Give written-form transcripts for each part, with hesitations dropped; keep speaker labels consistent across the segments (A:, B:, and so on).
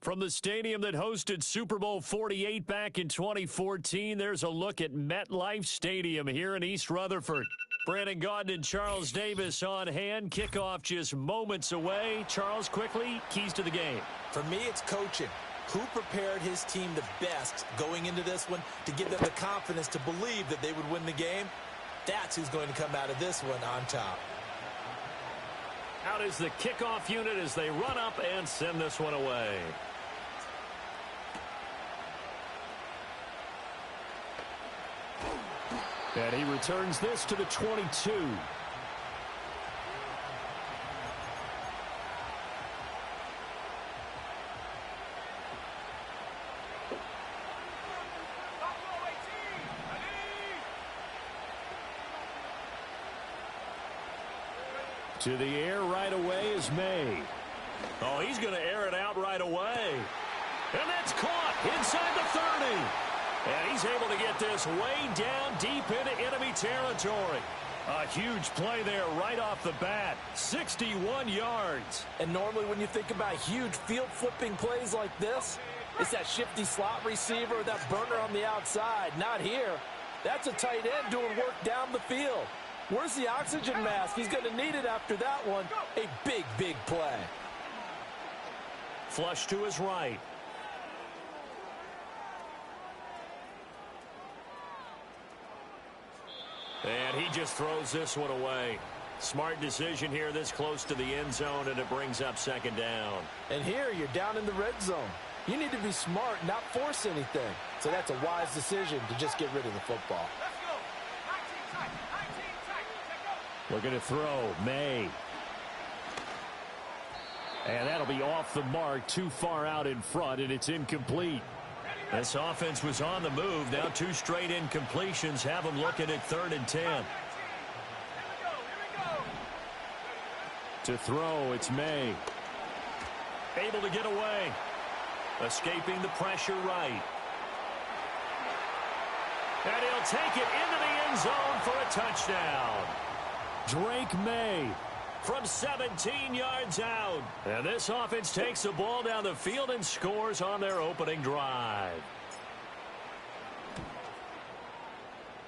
A: From the stadium that hosted Super Bowl 48 back in 2014, there's a look at MetLife Stadium here in East Rutherford. Brandon Gaudin and Charles Davis on hand. Kickoff just moments away. Charles, quickly, keys to the game.
B: For me, it's coaching. Who prepared his team the best going into this one to give them the confidence to believe that they would win the game? That's who's going to come out of this one on top.
A: Out is the kickoff unit as they run up and send this one away. And he returns this to the 22. To the air right away is May. Oh, he's going to air it out right away. And that's caught inside the 30. And he's able to get this way down deep into enemy territory. A huge play there right off the bat. 61 yards.
B: And normally when you think about huge field flipping plays like this, it's that shifty slot receiver or that burner on the outside. Not here. That's a tight end doing work down the field. Where's the oxygen mask? He's going to need it after that one. A big, big play.
A: Flush to his right. And he just throws this one away. Smart decision here this close to the end zone, and it brings up second down.
B: And here you're down in the red zone. You need to be smart, not force anything. So that's a wise decision to just get rid of the football.
A: Looking to throw, May. And that'll be off the mark, too far out in front, and it's incomplete. This offense was on the move. Now two straight incompletions have them looking at 3rd and 10. To throw, it's May. Able to get away. Escaping the pressure right. And he'll take it into the end zone for a touchdown. Drake May from 17 yards out. And this offense takes the ball down the field and scores on their opening drive.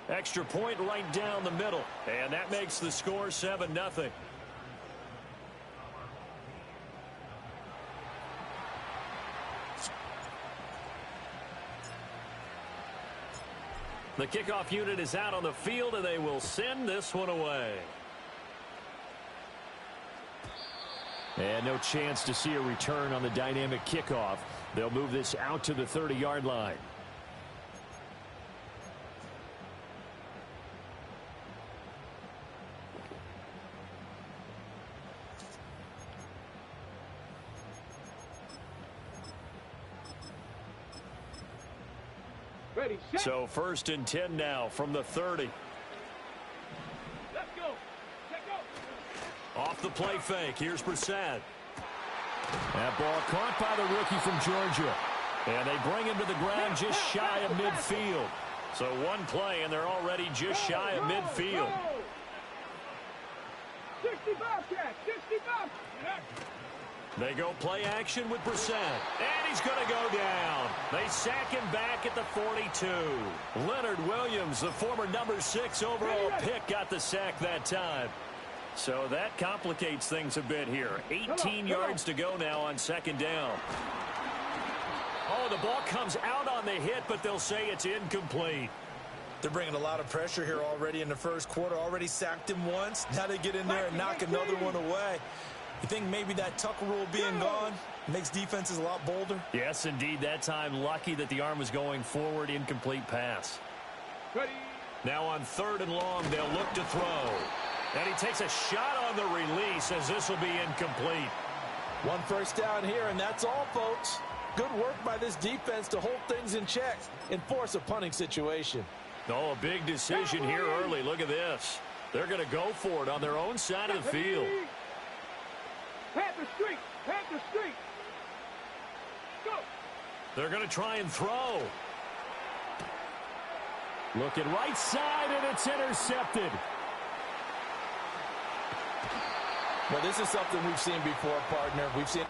A: Extra point right down the middle. And that makes the score 7-0. The kickoff unit is out on the field, and they will send this one away. And no chance to see a return on the dynamic kickoff. They'll move this out to the 30-yard line.
C: Ready, set.
A: So 1st and 10 now from the 30.
C: Let's go. Check go.
A: Off the play fake. Here's Brissett. That ball caught by the rookie from Georgia. And they bring him to the ground just shy of midfield. So one play, and they're already just shy of midfield.
C: 65 catch. 65.
A: They go play action with Brissett. And he's going to go down. They sack him back at the 42. Leonard Williams, the former number 6 overall pick, got the sack that time. So that complicates things a bit here. 18 yards to go now on 2nd down. Oh, the ball comes out on the hit, but they'll say it's incomplete.
B: They're bringing a lot of pressure here already in the first quarter. Already sacked him once. Now they get in there and knock another one away. You think maybe that Tucker rule being gone makes defenses a lot bolder?
A: Yes, indeed. That time, lucky that the arm was going forward. Incomplete pass.
C: Ready.
A: Now on 3rd and long, they'll look to throw. And he takes a shot on the release as this will be incomplete.
B: 1 first down here, and that's all, folks. Good work by this defense to hold things in check and force a punting situation.
A: Oh, a big decision here early. Look at this. They're going to go for it on their own side of the field.
C: Panther streak. Panther streak. Go.
A: They're going to try and throw. Looking right side, and it's intercepted.
B: Well, this is something we've seen before, partner. We've seen...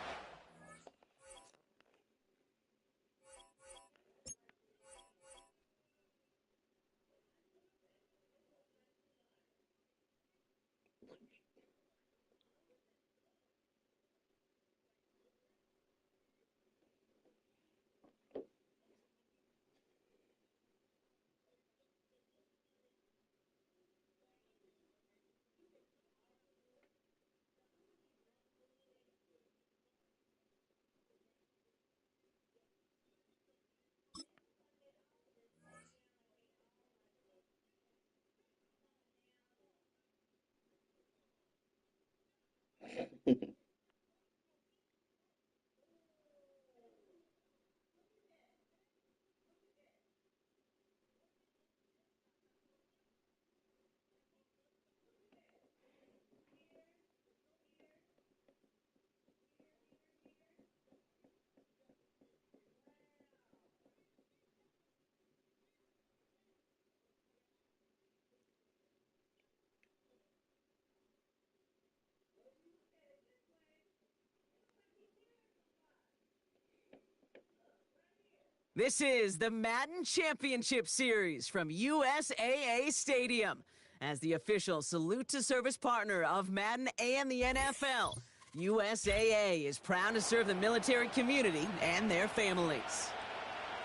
D: This is the Madden Championship Series from USAA Stadium. As the official salute to service partner of Madden and the NFL, USAA is proud to serve the military community and their families.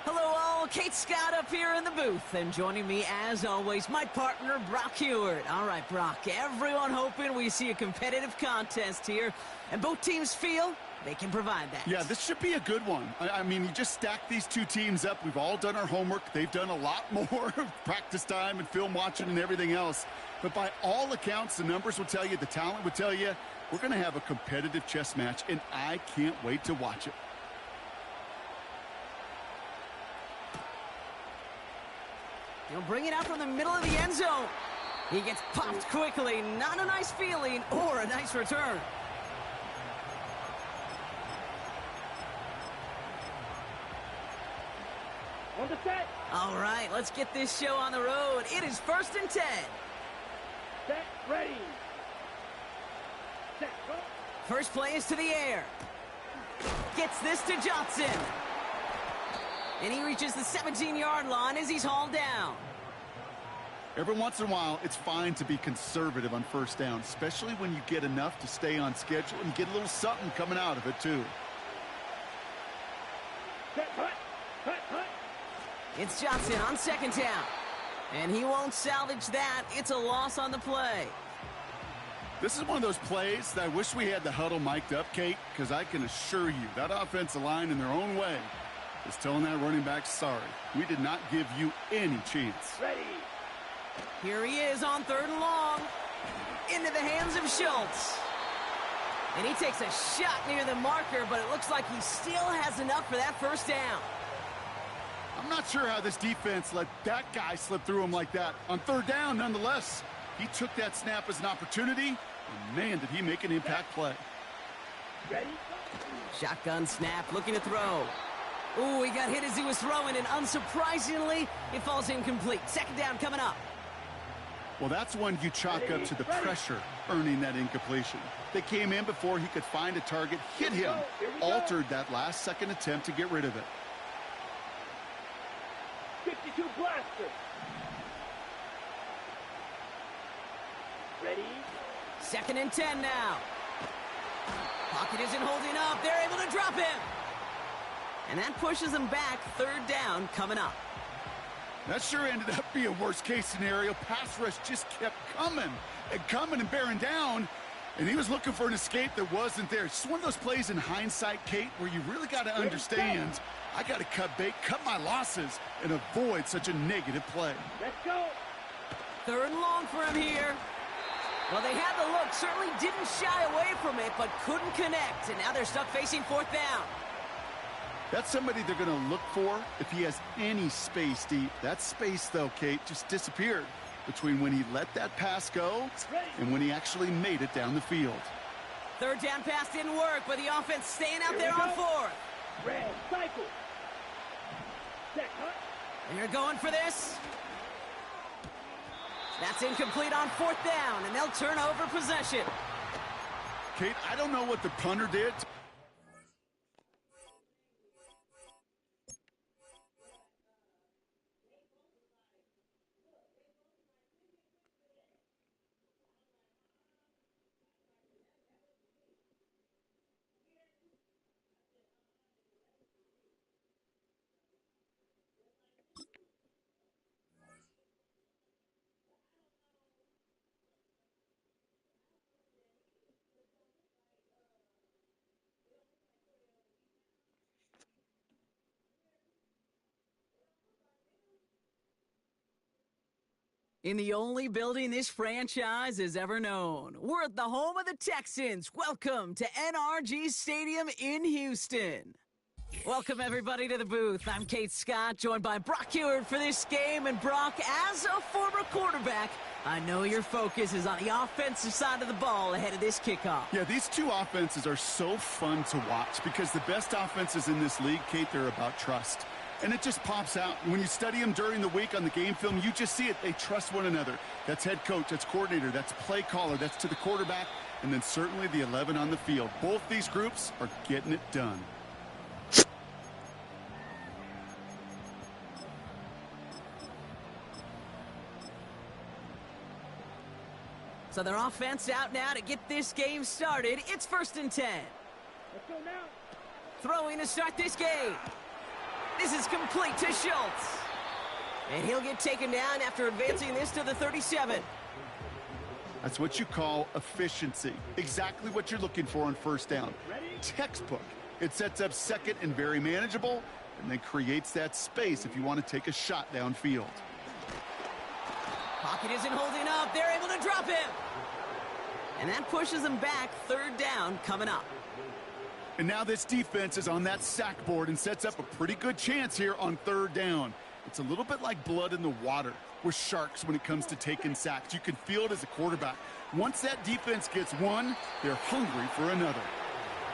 D: Hello all, Kate Scott up here in the booth, and joining me as always, my partner Brock Heward. All right, Brock, everyone hoping we see a competitive contest here, and both teams feel they can provide that.
E: Yeah, this should be a good one. I mean, you just stack these two teams up. We've all done our homework. They've done a lot more practice time and film watching and everything else. But by all accounts, the numbers will tell you, the talent will tell you, we're going to have a competitive chess match, and I can't wait to watch it.
D: He'll bring it out from the middle of the end zone. He gets popped quickly. Not a nice feeling or a nice return.
C: On the set.
D: All right, let's get this show on the road. It is 1st and 10.
C: Set. Ready. Set. Go.
D: First play is to the air. Gets this to Johnson. And he reaches the 17-yard line as he's hauled down.
E: Every once in a while, it's fine to be conservative on first down, especially when you get enough to stay on schedule and get a little something coming out of it, too.
C: Set. Hut. Hut. Hut.
D: It's Johnson on 2nd down. And he won't salvage that. It's a loss on the play.
E: This is one of those plays that I wish we had the huddle mic'd up, Kate, because I can assure you that offensive line in their own way is telling that running back, sorry, we did not give you any chance.
C: Ready.
D: Here he is on 3rd and long. Into the hands of Schultz. And he takes a shot near the marker, but it looks like he still has enough for that first down.
E: I'm not sure how this defense let that guy slip through him like that. On 3rd down, nonetheless, he took that snap as an opportunity, and man, did he make an impact play.
C: Ready.
D: Shotgun snap, looking to throw. Ooh, he got hit as he was throwing, and unsurprisingly, it falls incomplete. 2nd down coming up.
E: Well, that's one you chalk up to the pressure earning that incompletion. They came in before he could find a target, hit him, altered that last-second attempt to get rid of it.
C: 52 blaster. Ready.
D: 2nd and 10 now. Pocket isn't holding up. They're able to drop him. And that pushes them back. Third down coming up.
E: That sure ended up being a worst-case scenario. Pass rush just kept coming and bearing down. And he was looking for an escape that wasn't there. It's one of those plays in hindsight, Kate, where you really got to understand, I got to cut bait, cut my losses, and avoid such a negative play.
C: Let's go.
D: Third and long for him here. Well, they had the look, certainly didn't shy away from it, but couldn't connect. And now they're stuck facing fourth down.
E: That's somebody they're going to look for if he has any space deep. That space, though, Kate, just disappeared between when he let that pass go and when he actually made it down the field.
D: Third down pass didn't work, but the offense staying out there on fourth.
C: Red cycle. Set cut.
D: And you're going for this. That's incomplete on fourth down, and they'll turn over possession.
E: Kate, I don't know what the punter did.
D: In the only building this franchise has ever known. We're at the home of the Texans. Welcome to NRG Stadium in Houston. Welcome, everybody, to the booth. I'm Kate Scott, joined by Brock Heward for this game. And, Brock, as a former quarterback, I know your focus is on the offensive side of the ball ahead of this kickoff.
E: Yeah, these two offenses are so fun to watch because the best offenses in this league, Kate, they're about trust. And it just pops out. When you study them during the week on the game film, you just see it. They trust one another. That's head coach, that's coordinator, that's play caller, that's to the quarterback, and then certainly the 11 on the field. Both these groups are getting it done.
D: So their offense out now to get this game started. It's 1st and 10.
C: Let's go now.
D: Throwing to start this game. This is complete to Schultz. And he'll get taken down after advancing this to the 37.
E: That's what you call efficiency. Exactly what you're looking for on first down. Textbook. It sets up second and very manageable, and then creates that space if you want to take a shot downfield.
D: Pocket isn't holding up. They're able to drop him. And that pushes them back. Third down coming up.
E: And now this defense is on that sack board and sets up a pretty good chance here on third down. It's a little bit like blood in the water with sharks when it comes to taking sacks. You can feel it as a quarterback. Once that defense gets one, they're hungry for another.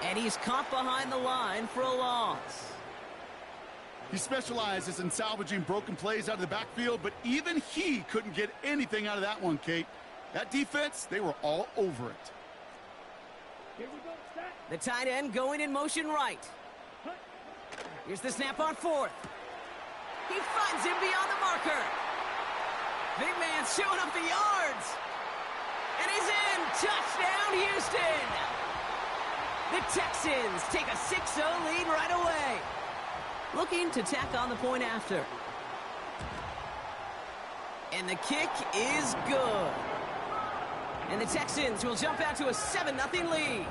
D: And he's caught behind the line for a loss.
E: He specializes in salvaging broken plays out of the backfield, but even he couldn't get anything out of that one, Kate. That defense, they were all over it.
C: Here we go. Set.
D: The tight end going in motion right. Here's the snap on fourth. He finds him beyond the marker. Big man's showing up the yards. And he's in. Touchdown, Houston. The Texans take a 6-0 lead right away. Looking to tack on the point after. And the kick is good. And the Texans will jump out to a 7-0 lead.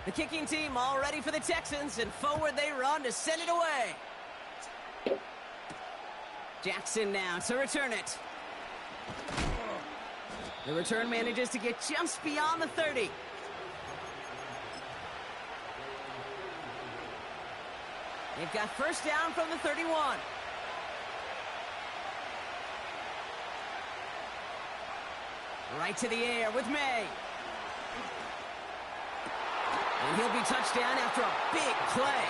D: The kicking team all ready for the Texans, and forward they run to send it away. Jackson now to return it. The return manages to get just beyond the 30. They've got first down from the 31. Right to the air with May. And he'll be touchdown after a big play.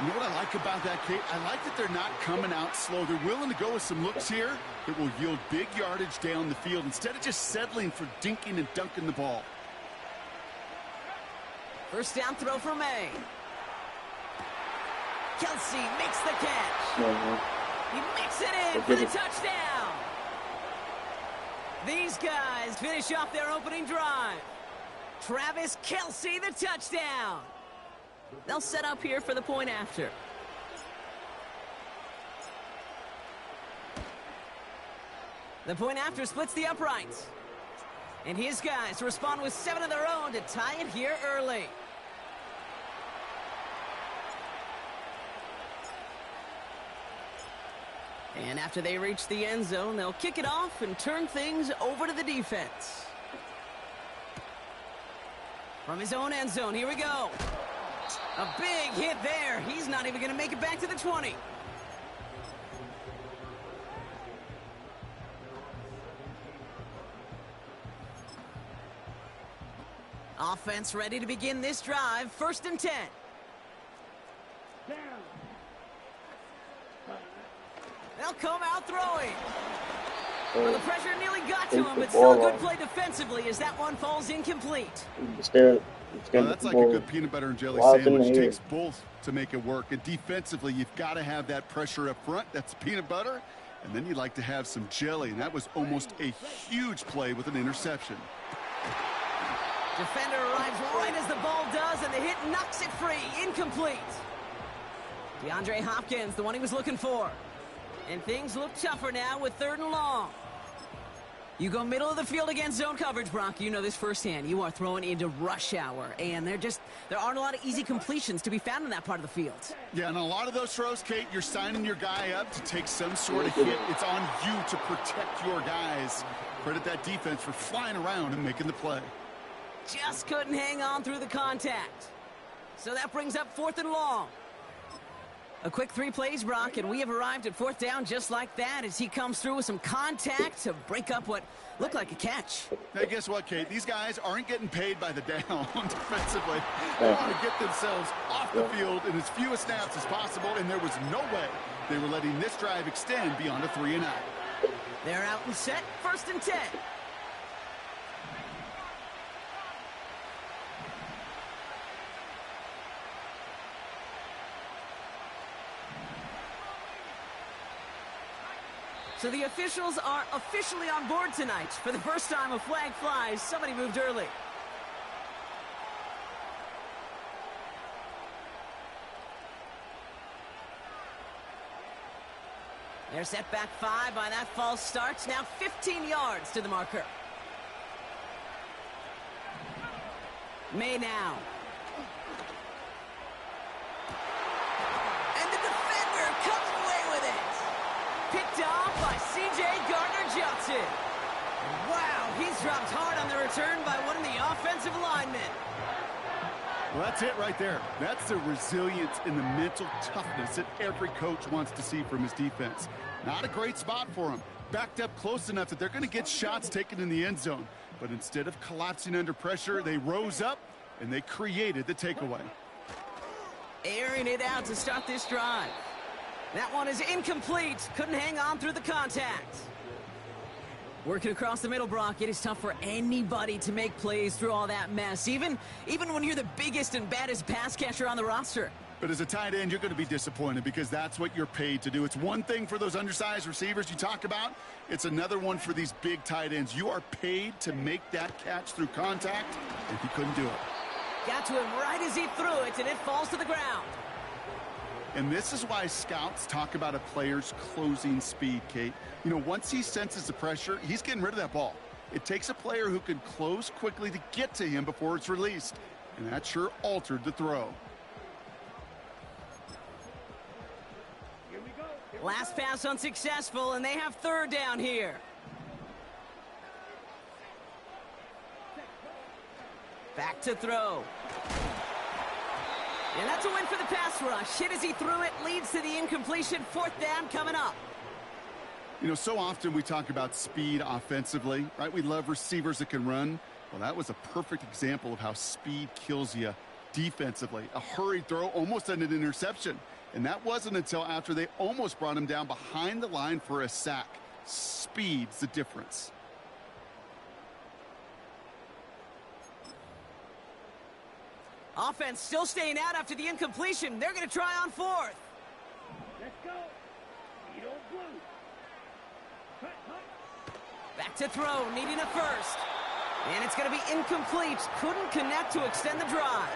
E: You know what I like about that, Kate? I like that they're not coming out slow. They're willing to go with some looks here that will yield big yardage down the field instead of just settling for dinking and dunking the ball.
D: First down throw for May. Kelsey makes the catch. He makes it in for the touchdown. These guys finish off their opening drive. Travis Kelce, the touchdown. They'll set up here for the point after. The point after splits the uprights. And his guys respond with 7 of their own to tie it here early. And after they reach the end zone, they'll kick it off and turn things over to the defense. From his own end zone, here we go. A big hit there. He's not even going to make it back to the 20. Offense ready to begin this drive. 1st and 10.
C: Down.
D: They'll come out throwing. Well, the pressure nearly got to him, but still a good play defensively as that one falls incomplete.
E: That's like a good peanut butter and jelly sandwich. It takes both to make it work. And defensively, you've got to have that pressure up front. That's peanut butter. And then you'd like to have some jelly. And that was almost a huge play with an interception.
D: Defender arrives right as the ball does, and the hit knocks it free. Incomplete. DeAndre Hopkins, the one he was looking for. And things look tougher now with 3rd and long. You go middle of the field against zone coverage, Brock. You know this firsthand. You are throwing into rush hour, and there aren't a lot of easy completions to be found in that part of the field.
E: Yeah, and a lot of those throws, Kate, you're signing your guy up to take some sort of hit. It's on you to protect your guys. Credit that defense for flying around and making the play.
D: Just couldn't hang on through the contact. So that brings up 4th and long. A quick 3 plays, Brock, and we have arrived at 4th down just like that as he comes through with some contact to break up what looked like a catch.
E: Hey, guess what, Kate? These guys aren't getting paid by the down defensively. They want to get themselves off the field in as few snaps as possible, and there was no way they were letting this drive extend beyond a 3 and out.
D: They're out and set. 1st and 10. So the officials are officially on board tonight. For the first time, a flag flies. Somebody moved early. They're set back 5 by that false start. Now 15 yards to the marker. May now. And the defender comes away with it. Picked off by C.J. Gardner-Johnson. Wow, he's dropped hard on the return by one of the offensive linemen.
E: Well, that's it right there. That's the resilience and the mental toughness that every coach wants to see from his defense. Not a great spot for him. Backed up close enough that they're going to get shots taken in the end zone. But instead of collapsing under pressure, they rose up and they created the takeaway.
D: Airing it out to start this drive. That one is incomplete. Couldn't hang on through the contact. Working across the middle, Brock, it is tough for anybody to make plays through all that mess, even when you're the biggest and baddest pass catcher on the roster.
E: But as a tight end, you're going to be disappointed because that's what you're paid to do. It's one thing for those undersized receivers you talk about. It's another one for these big tight ends. You are paid to make that catch through contact, and he couldn't do it.
D: Got to him right as he threw it, and it falls to the ground.
E: And this is why scouts talk about a player's closing speed, Kate. You know, once he senses the pressure, he's getting rid of that ball. It takes a player who can close quickly to get to him before it's released. And that sure altered the throw.
C: Here we go.
D: Last pass unsuccessful, and they have 3rd down here. Back to throw. And that's a win for the pass rush. Hit as he threw it, leads to the incompletion. 4th down coming up.
E: You know, so often we talk about speed offensively, right? We love receivers that can run. Well, that was a perfect example of how speed kills you defensively. A hurried throw, almost an interception. And that wasn't until after they almost brought him down behind the line for a sack. Speed's the difference.
D: Offense still staying out after the incompletion. They're going to try on 4th.
C: Let's go. Speed on blue. Cut.
D: Back to throw, needing a first. And it's going to be incomplete. Couldn't connect to extend the drive.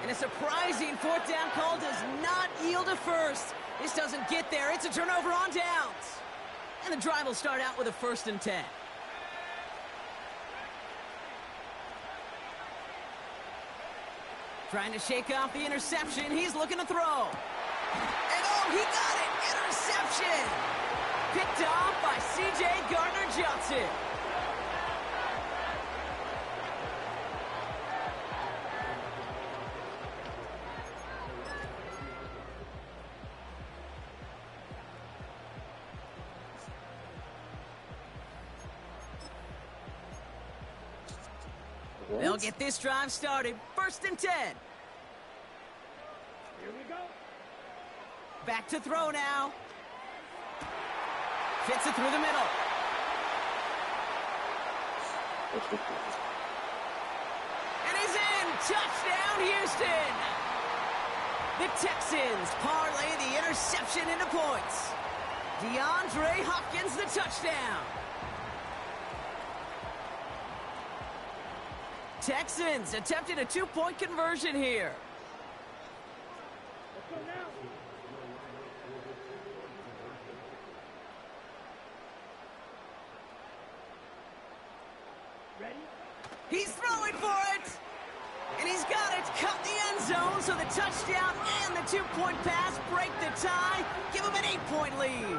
D: And a surprising fourth down call does not yield a first. This doesn't get there. It's a turnover on downs. And the drive will start out with a 1st and 10. Trying to shake off the interception. He's looking to throw. And oh, he got it! Interception! Picked off by C.J. Gardner-Johnson. They'll get this drive started. 1st and 10.
C: Here we go.
D: Back to throw now. Fits it through the middle. And he's in. Touchdown, Houston. The Texans parlay the interception into points. DeAndre Hopkins, the touchdown. Texans attempted a 2-point conversion here.
C: Let's go now. Ready?
D: He's throwing for it. And he's got it. Cut the end zone, so the touchdown and the 2-point pass break the tie. Give him an 8-point lead.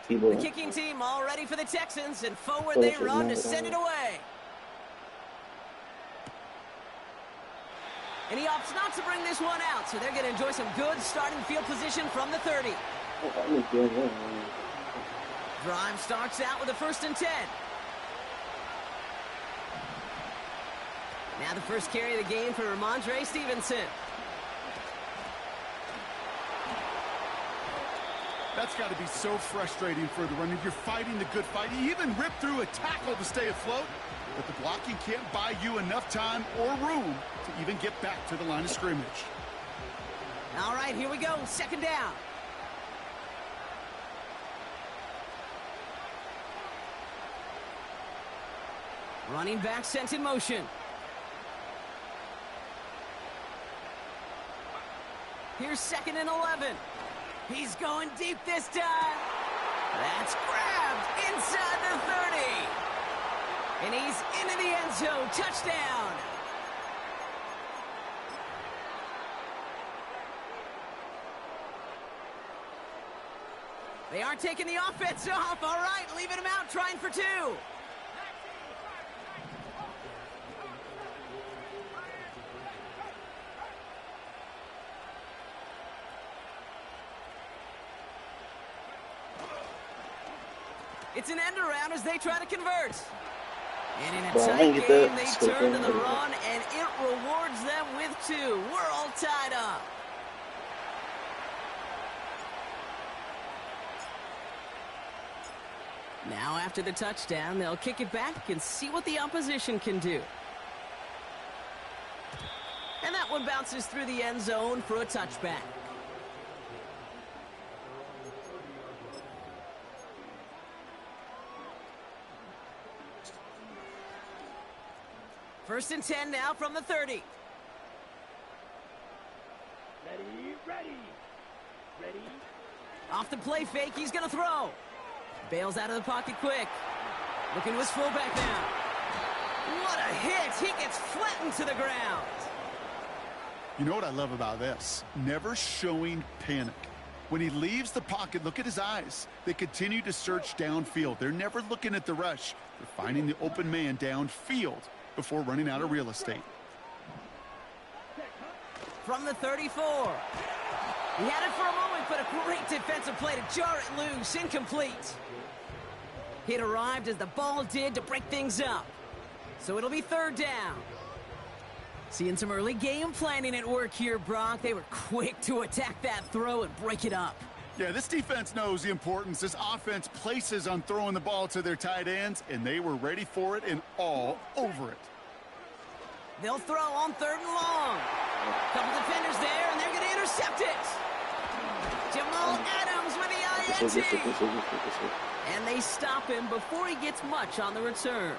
D: The kicking team all ready for the Texans, and forward they run to send it away. And he opts not to bring this one out, so they're going to enjoy some good starting field position from the 30. Drive starts out with a 1st and 10. Now the first carry of the game for Ramondre Stevenson.
E: That's got to be so frustrating for the runner. You're fighting the good fight. He even ripped through a tackle to stay afloat, but the blocking can't buy you enough time or room to even get back to the line of scrimmage.
D: All right, here we go. 2nd down. Running back sent in motion. Here's 2nd and 11. He's going deep this time. That's grabbed inside the 30. And he's into the end zone. Touchdown. They aren't taking the offense off. All right, leaving him out, trying for 2. It's an end around as they try to convert. And in a tight game, they turn to the run, and it rewards them with 2. We're all tied up. Now after the touchdown, they'll kick it back and see what the opposition can do. And that one bounces through the end zone for a touchback. First and 10 now from the 30.
C: Ready.
D: Off the play fake, he's going to throw. Bails out of the pocket quick. Looking to his fullback now. What a hit. He gets flattened to the ground.
E: You know what I love about this? Never showing panic. When he leaves the pocket, look at his eyes. They continue to search downfield. They're never looking at the rush. They're finding the open man downfield before running out of real estate.
D: From the 34. He had it for a moment, but a great defensive play to jar it loose. Incomplete. It arrived as the ball did to break things up. So it'll be third down. Seeing some early game planning at work here, Brock. They were quick to attack that throw and break it up.
E: Yeah, this defense knows the importance this offense places on throwing the ball to their tight ends, and they were ready for it and all over it.
D: They'll throw on third and long. Couple defenders there, and they're going to intercept it. Jamal Adams with the INT. And they stop him before he gets much on the return.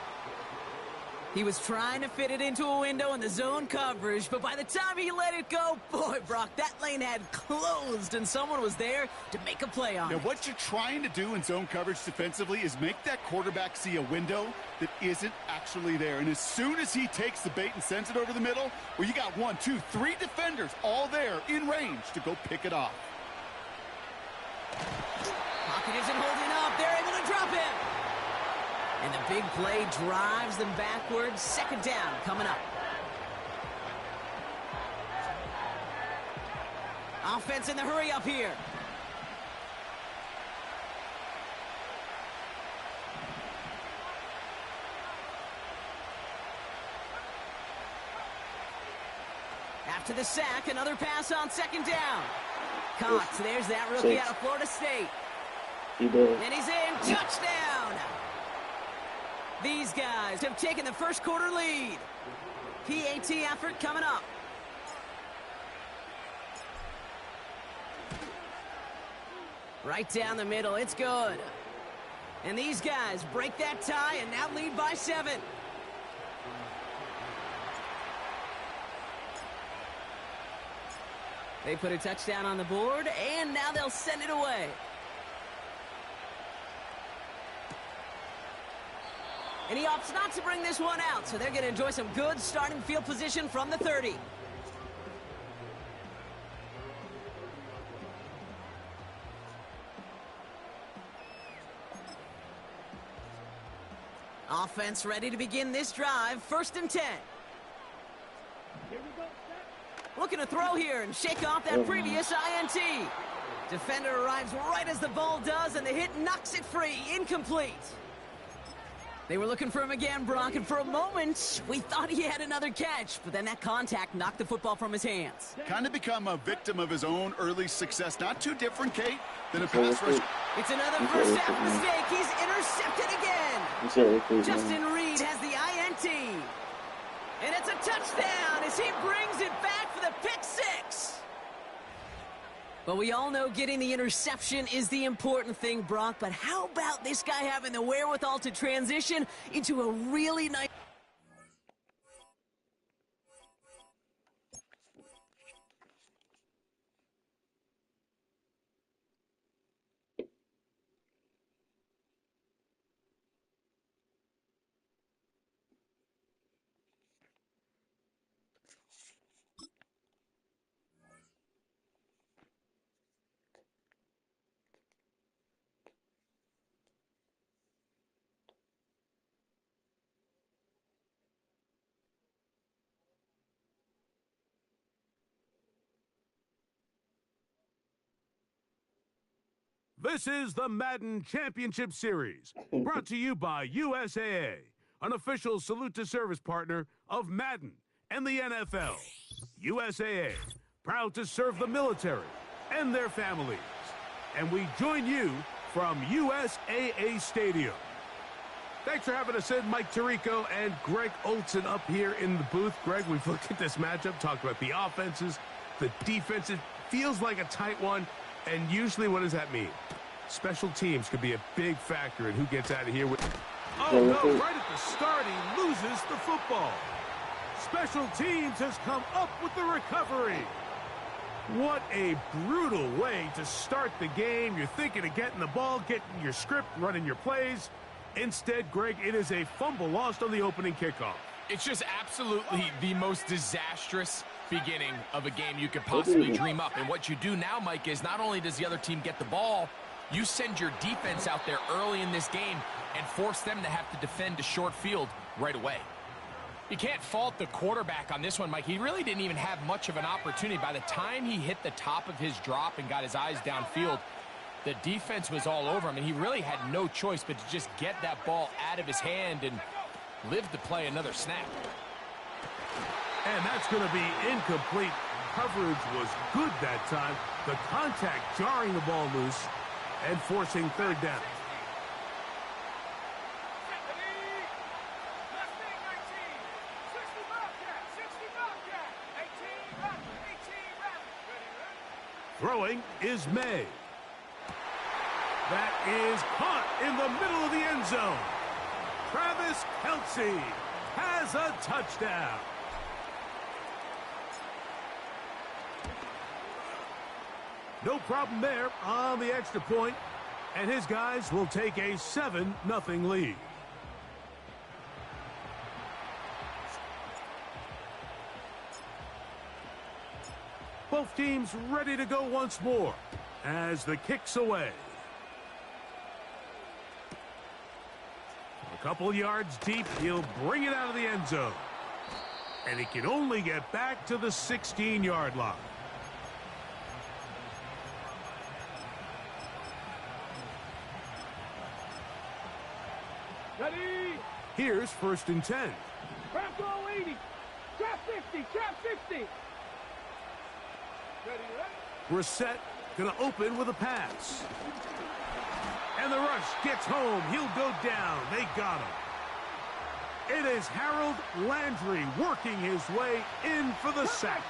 D: He was trying to fit it into a window in the zone coverage, but by the time he let it go, boy, Brock, that lane had closed, and someone was there to make a play on it.
E: Now, what you're trying to do in zone coverage defensively is make that quarterback see a window that isn't actually there. And as soon as he takes the bait and sends it over the middle, well, you got 1, 2, 3 defenders all there in range to go pick it off.
D: Pocket isn't holding up. They're able to drop him. And the big play drives them backwards. Second down coming up. Offense in the hurry up here. After the sack, another pass on second down. Caught. There's that rookie out of Florida State. And he's in. Touchdown! These guys have taken the first quarter lead. PAT effort coming up. Right down the middle. It's good. And these guys break that tie and now lead by 7. They put a touchdown on the board, and now they'll send it away. And he opts not to bring this one out, so they're going to enjoy some good starting field position from the 30. Offense ready to begin this drive. First and 10.
C: Here we go.
D: Looking to throw here and shake off that previous INT. Defender arrives right as the ball does, and the hit knocks it free. Incomplete. They were looking for him again, Brock, and for a moment, we thought he had another catch, but then that contact knocked the football from his hands.
E: Kind of become a victim of his own early success. Not too different, Kate, than a pass rush.
D: It's another first half mistake. He's intercepted again. Justin Reed has the INT. And it's a touchdown as he brings it back for the pick 6. But we all know getting the interception is the important thing, Brock. But how about this guy having the wherewithal to transition into a really nice...
F: This is the Madden Championship Series, brought to you by USAA, an official salute-to-service partner of Madden and the NFL. USAA, proud to serve the military and their families. And we join you from USAA Stadium. Thanks for having us in, Mike Tirico and Greg Olson up here in the booth. Greg, we've looked at this matchup, talked about the offenses, the defenses. Feels like a tight one. And usually, what does that mean? Special teams could be a big factor in who gets out of here with... Oh, no, right at the start, he loses the football. Special teams has come up with the recovery. What a brutal way to start the game. You're thinking of getting the ball, getting your script, running your plays. Instead, Greg, it is a fumble lost on the opening kickoff.
G: It's just absolutely the most disastrous beginning of a game you could possibly dream up. And what you do now, Mike, is not only does the other team get the ball, you send your defense out there early in this game and force them to have to defend a short field right away. You can't fault the quarterback on this one, Mike. He really didn't even have much of an opportunity. By the time he hit the top of his drop and got his eyes downfield, the defense was all over him, and he really had no choice but to just get that ball out of his hand and live to play another snap.
F: And that's going to be incomplete. Coverage was good that time. The contact jarring the ball loose and forcing third down. Throwing is May. That is caught in the middle of the end zone. Travis Kelce has a touchdown. No problem there on the extra point, and his guys will take a 7-0 lead. Both teams ready to go once more as the kick's away. A couple yards deep, he'll bring it out of the end zone. And he can only get back to the 16-yard line.
C: Ready?
F: Here's 1st and 10.
C: Trap goal 80. Trap 60. Trap 60. Ready?
F: Brissett going to open with a pass. And the rush gets home. He'll go down. They got him. It is Harold Landry working his way in for the sack.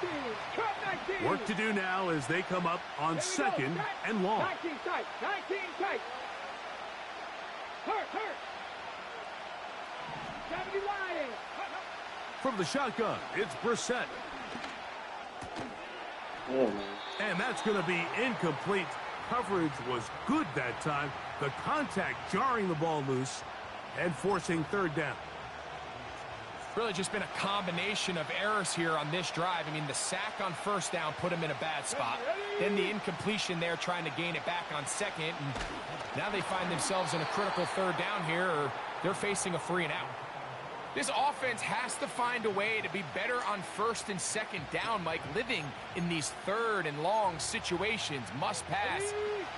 F: Work to do now as they come up on 2nd and long.
C: 19 tight. 19 tight. Hurt. 70 wide.
F: From the shotgun, it's Brissett. And that's going to be incomplete. Coverage was good that time. The contact jarring the ball loose and forcing third down.
G: Really just been a combination of errors here on this drive. I mean, the sack on 1st down put him in a bad spot. Then the incompletion there trying to gain it back on 2nd. And now they find themselves in a critical 3rd down here, or they're facing a 3 and out. This offense has to find a way to be better on 1st and 2nd down, Mike. Living in these 3rd and long situations, must pass,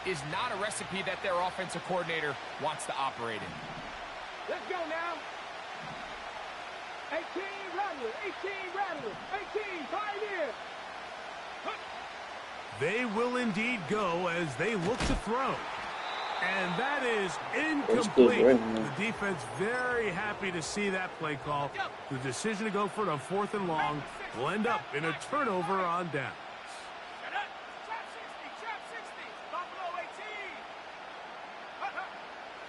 G: is not a recipe that their offensive coordinator wants to operate in.
C: Let's go now. 18 Rattler. 18 Rattler. 18 Pioneer.
F: They will indeed go as they look to throw. And that is incomplete. The defense very happy to see that play call. The decision to go for it on 4th and long will end up in a turnover on down.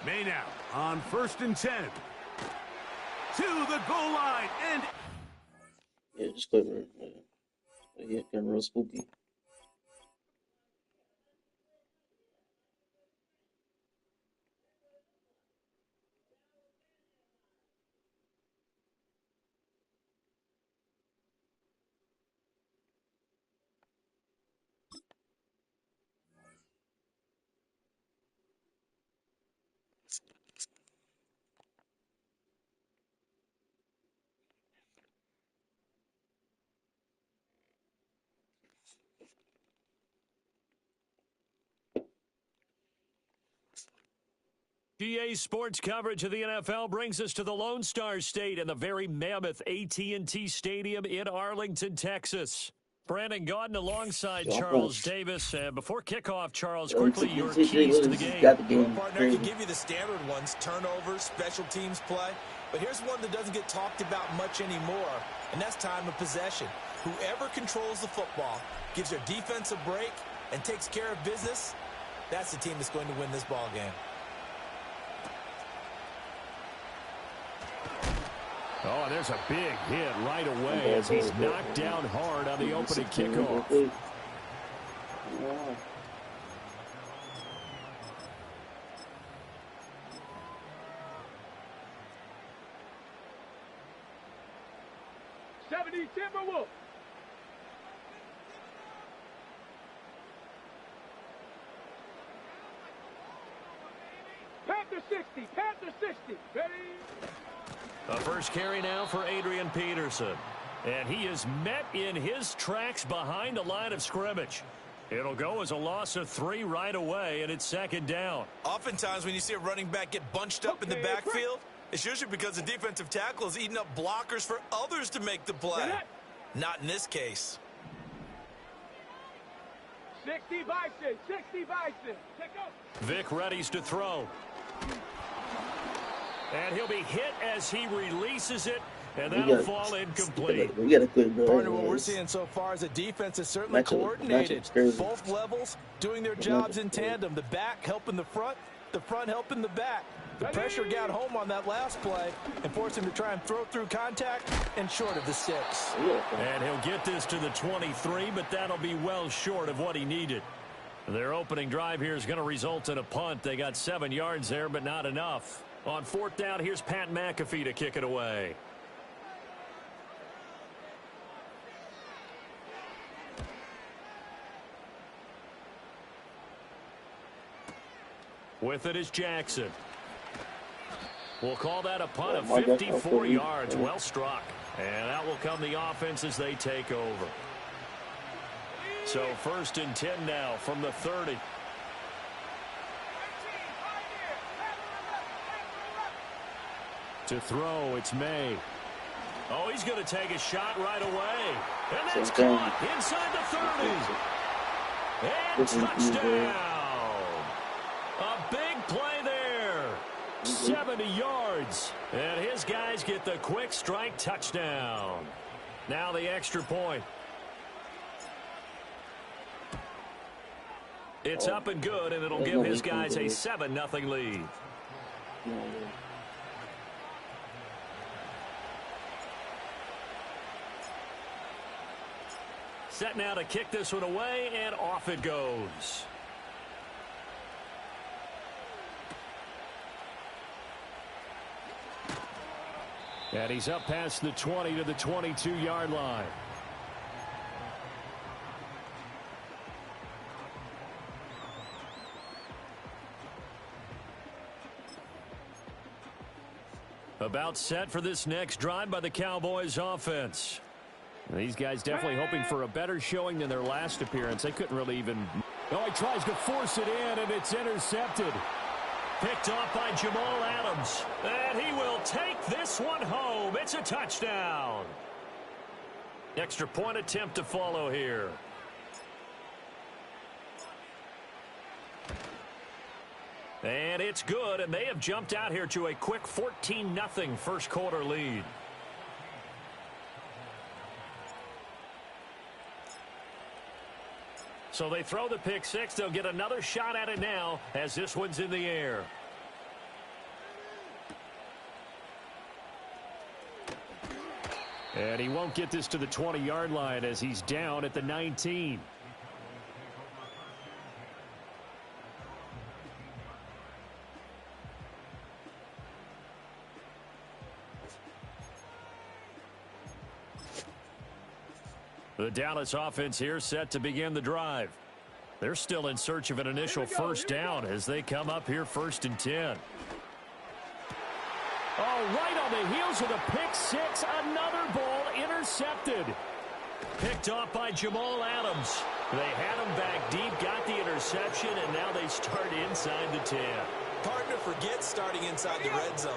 F: May now on 1st and 10. To the goal line. And
H: yeah, just clever. Yeah, kind of real spooky.
A: GA Sports coverage of the NFL brings us to the Lone Star State and the very mammoth AT&T Stadium in Arlington, Texas. Brandon Gaudin alongside Charles Davis. Before kickoff, Charles, quickly your keys to the game.
B: Partner, I can give you the standard ones, turnovers, special teams play. But here's one that doesn't get talked about much anymore, and that's time of possession. Whoever controls the football, gives their defense a break, and takes care of business, that's the team that's going to win this ball game.
A: Oh, there's a big hit right away as he's knocked down hard on the opening kickoff.
C: Timberwolf. Panther 60. Panther 60. Ready?
A: A first carry now for Adrian Peterson. And he is met in his tracks behind the line of scrimmage. It'll go as a loss of 3 right away, and it's second down.
B: Oftentimes when you see a running back get bunched up in the backfield, it's usually because the defensive tackle is eating up blockers for others to make the play. Not in this case.
C: 60 Bison, 60 Bison. Check out.
A: Vic readies to throw. And he'll be hit as he releases it, and that'll fall incomplete.
H: We got a good drive.
B: Partner, what we're seeing so far is the defense is certainly coordinated. Both levels doing their jobs in tandem. The back helping the front helping the back. The pressure got home on that last play and forced him to try and throw through contact and short of the 6.
A: And he'll get this to the 23, but that'll be well short of what he needed. Their opening drive here is going to result in a punt. They got 7 yards there, but not enough. On 4th down, here's Pat McAfee to kick it away. With it is Jackson. We'll call that a punt of 54 yards. Well struck. And that will come the offense as they take over. So 1st and 10 now from the 30. To throw, it's May. Oh, he's going to take a shot right away. And that's caught inside the 30. And touchdown. A big play there. 70 yards. And his guys get the quick strike touchdown. Now the extra point. It's up and good, and it'll give his guys a 7-0 lead. Set now to kick this one away, and off it goes. And he's up past the 20 to the 22-yard line. About set for this next drive by the Cowboys offense. These guys definitely hoping for a better showing than their last appearance. They couldn't really even... Oh, he tries to force it in, and it's intercepted. Picked off by Jamal Adams. And he will take this one home. It's a touchdown. Extra point attempt to follow here. And it's good, and they have jumped out here to a quick 14-0 first quarter lead. So they throw the pick six. They'll get another shot at it now as this one's in the air. And he won't get this to the 20-yard line as he's down at the 19. The Dallas offense here set to begin the drive. They're still in search of an initial first down as they come up here 1st and 10. Oh, right on the heels of the pick six. Another ball intercepted. Picked off by Jamal Adams. They had him back deep, got the interception, and now they start inside the 10.
B: Partner, forget starting inside the red zone.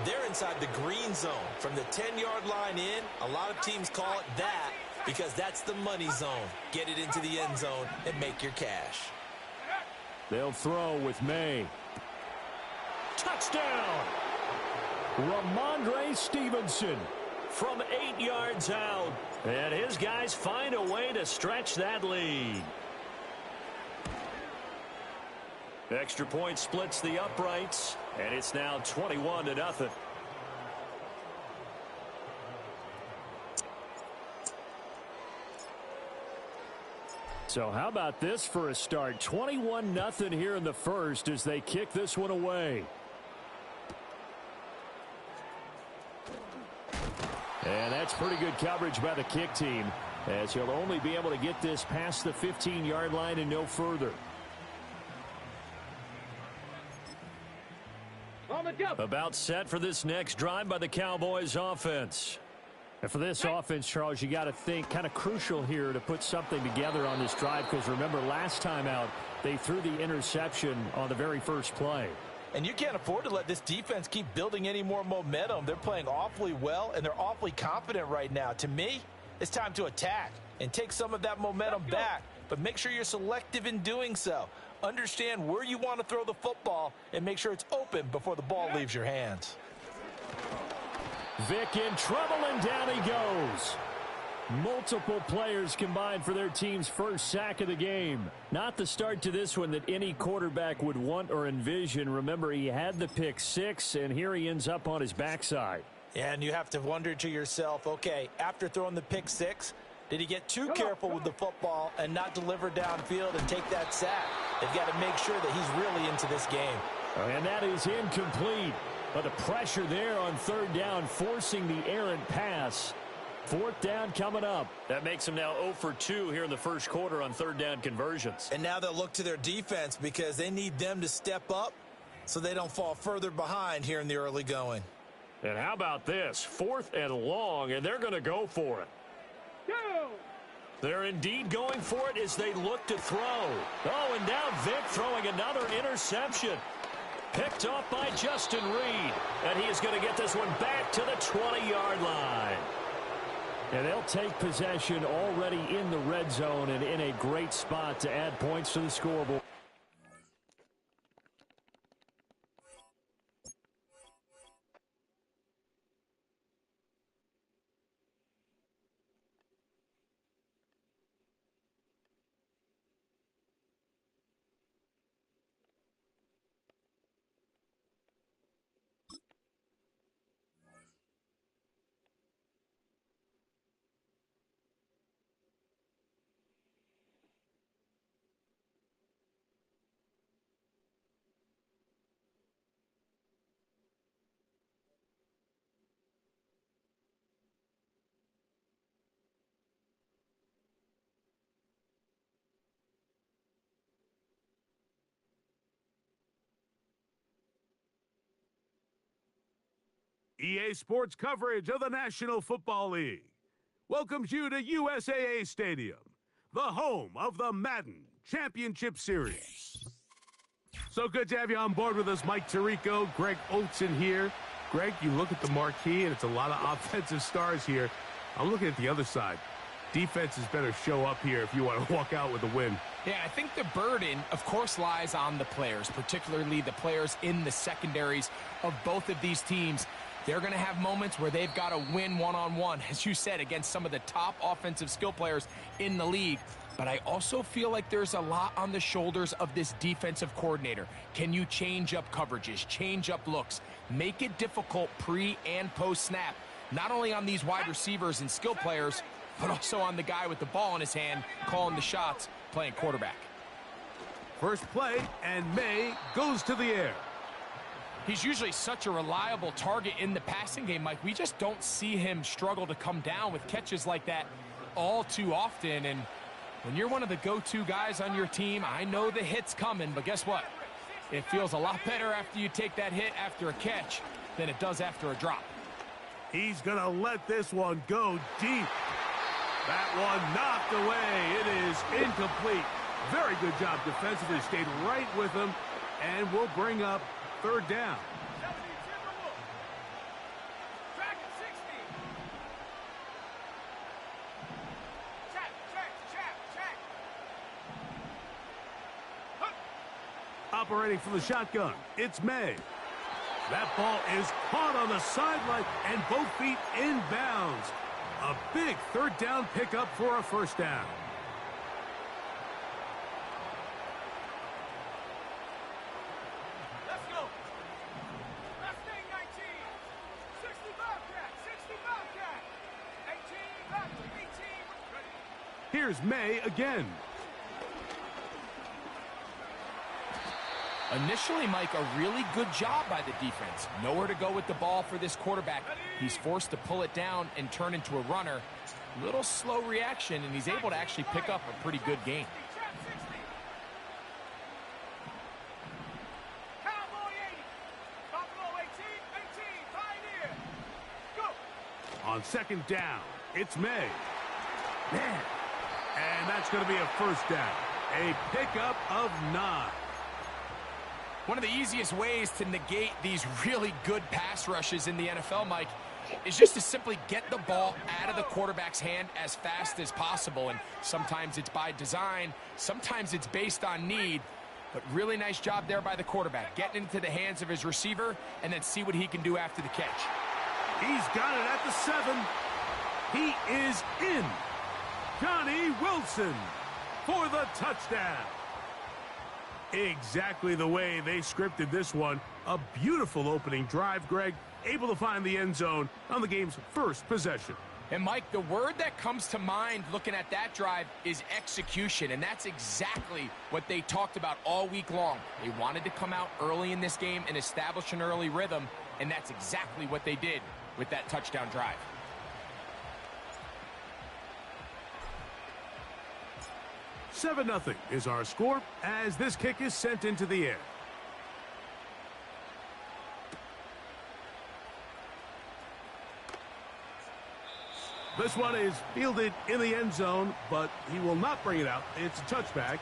B: They're inside the green zone. From the 10-yard line in, a lot of teams call it that because that's the money zone. Get it into the end zone and make your cash.
A: They'll throw with May. Touchdown! Ramondre Stevenson from 8 yards out. And his guys find a way to stretch that lead. Extra point splits the uprights, and it's now 21-0. So how about this for a start? 21-0 here in the first as they kick this one away. And that's pretty good coverage by the kick team, as he'll only be able to get this past the 15-yard line and no further. About set for this next drive by the Cowboys offense.
I: And for this offense, Charles, you got to think kind of crucial here to put something together on this drive, because remember last time out they threw the interception on the very first play.
B: And you can't afford to let this defense keep building any more momentum. They're playing awfully well, and they're awfully confident right now. To me, it's time to attack and take some of that momentum back, but make sure you're selective in doing so. Understand where you want to throw the football and make sure it's open before the ball leaves your hands.
A: Vic in trouble, and down he goes. Multiple players combined for their team's first sack of the game. Not the start to this one that any quarterback would want or envision. Remember, he had the pick six, and here he ends up on his backside.
B: And you have to wonder to yourself, okay, after throwing the pick six, did he get too careful with the football and not deliver downfield and take that sack? They've got to make sure that he's really into this game.
A: And that is incomplete. But the pressure there on third down, forcing the errant pass. Fourth down coming up. That makes them now 0 for 2 here in the first quarter on third down conversions.
B: And now they'll look to their defense because they need them to step up so they don't fall further behind here in the early going.
A: And how about this? 4th and long, and they're going to go for it. They're indeed going for it as they look to throw. Oh, and now Vic throwing another interception. Picked off by Justin Reed. And he is going to get this one back to the 20-yard line. And they'll take possession already in the red zone and in a great spot to add points to the scoreboard.
F: EA Sports coverage of the National Football League welcomes you to USAA Stadium, the home of the Madden Championship Series. So good to have you on board with us, Mike Tirico, Greg Olson here. Greg, you look at the marquee, and it's a lot of offensive stars here. I'm looking at the other side. Defenses better show up here if you want to walk out with a win.
G: Yeah, I think the burden, of course, lies on the players, particularly the players in the secondaries of both of these teams. They're going to have moments where they've got to win one-on-one, as you said, against some of the top offensive skill players in the league. But I also feel like there's a lot on the shoulders of this defensive coordinator. Can you change up coverages, change up looks, make it difficult pre- and post-snap, not only on these wide receivers and skill players, but also on the guy with the ball in his hand, calling the shots, playing quarterback.
F: First play, and May goes to the air.
G: He's usually such a reliable target in the passing game, Mike. We just don't see him struggle to come down with catches like that all too often. And when you're one of the go-to guys on your team, I know the hit's coming, but guess what? It feels a lot better after you take that hit after a catch than it does after a drop.
F: He's going to let this one go deep. That one knocked away. It is incomplete. Very good job defensively. Stayed right with him, and we'll bring up third down. Operating from the shotgun, it's May. That ball is caught on the sideline and both feet inbounds. A big third down pickup for a first down.
C: Let's go. Left thing 19. 65 cat. 65 cat. 18 back to 18. Ready.
F: Here's May again.
G: Initially, Mike, a really good job by the defense. Nowhere to go with the ball for this quarterback. He's forced to pull it down and turn into a runner. Little slow reaction, and he's able to actually pick up a pretty good gain.
C: Cowboy 80. Buffalo 18.
F: On second down, it's May. Man. And that's going to be a first down. A pickup of 9.
G: One of the easiest ways to negate these really good pass rushes in the NFL, Mike, is just to simply get the ball out of the quarterback's hand as fast as possible. And sometimes it's by design, sometimes it's based on need. But really nice job there by the quarterback, getting into the hands of his receiver and then see what he can do after the catch.
F: He's got it at the 7. He is in. Johnny Wilson for the touchdown. Exactly the way they scripted this one. A beautiful opening drive, Greg. Able to find the end zone on the game's first possession.
G: And, Mike, the word that comes to mind looking at that drive is execution, and that's exactly what they talked about all week long. They wanted to come out early in this game and establish an early rhythm, and that's exactly what they did with that touchdown drive.
F: Seven 0 is our score as this kick is sent into the air. This one is fielded in the end zone, but he will not bring it out. It's a touchback,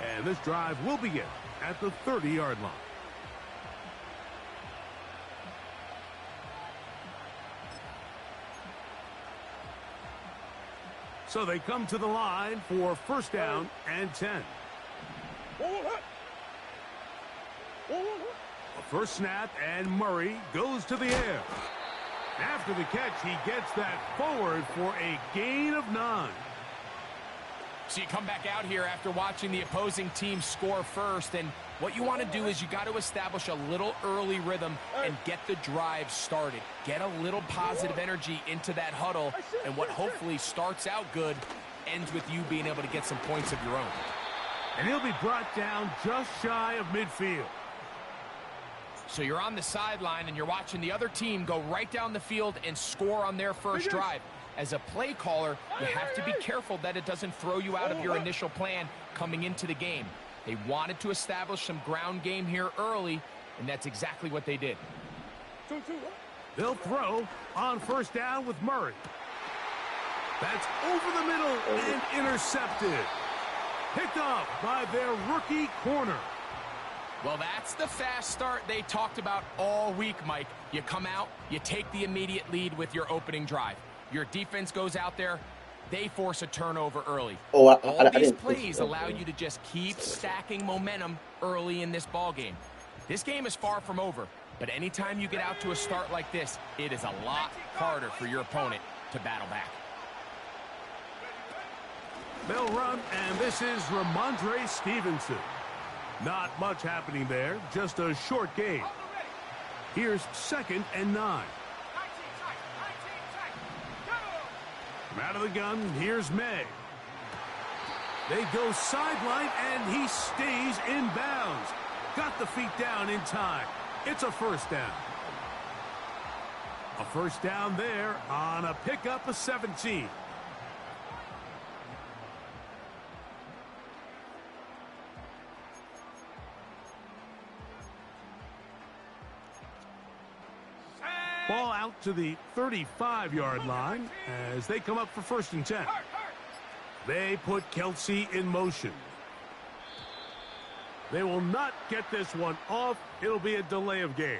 F: and this drive will begin at the 30-yard line. So they come to the line for first down and 10. A first snap, and Murray goes to the air. After the catch, he gets that forward for a gain of 9.
G: So you come back out here after watching the opposing team score first, and what you want to do is you got to establish a little early rhythm and get the drive started. Get a little positive energy into that huddle, and what hopefully starts out good ends with you being able to get some points of your own.
F: And he'll be brought down just shy of midfield.
G: So you're on the sideline and you're watching the other team go right down the field and score on their first drive. As a play caller, you have to be careful that it doesn't throw you out of your initial plan coming into the game. They wanted to establish some ground game here early, and that's exactly what they did.
F: They'll throw on first down with Murray. That's over the middle and intercepted. Picked up by their rookie corner.
G: Well, that's the fast start they talked about all week, Mike. You come out, you take the immediate lead with your opening drive. Your defense goes out there, they force a turnover early. All these plays allow you to just keep stacking momentum early in this ball game. This game is far from over, but anytime you get out to a start like this, it is a lot harder for your opponent to battle back.
F: They'll run, and this is Ramondre Stevenson. Not much happening there, just a short gain. Here's second and 9. From out of the gun, here's May. They go sideline, and he stays in bounds. Got the feet down in time. It's a first down. A first down there on a pickup of 17. Ball out to the 35-yard line as they come up for first and 10. They put Kelsey in motion. They will not get this one off. It'll be a delay of game.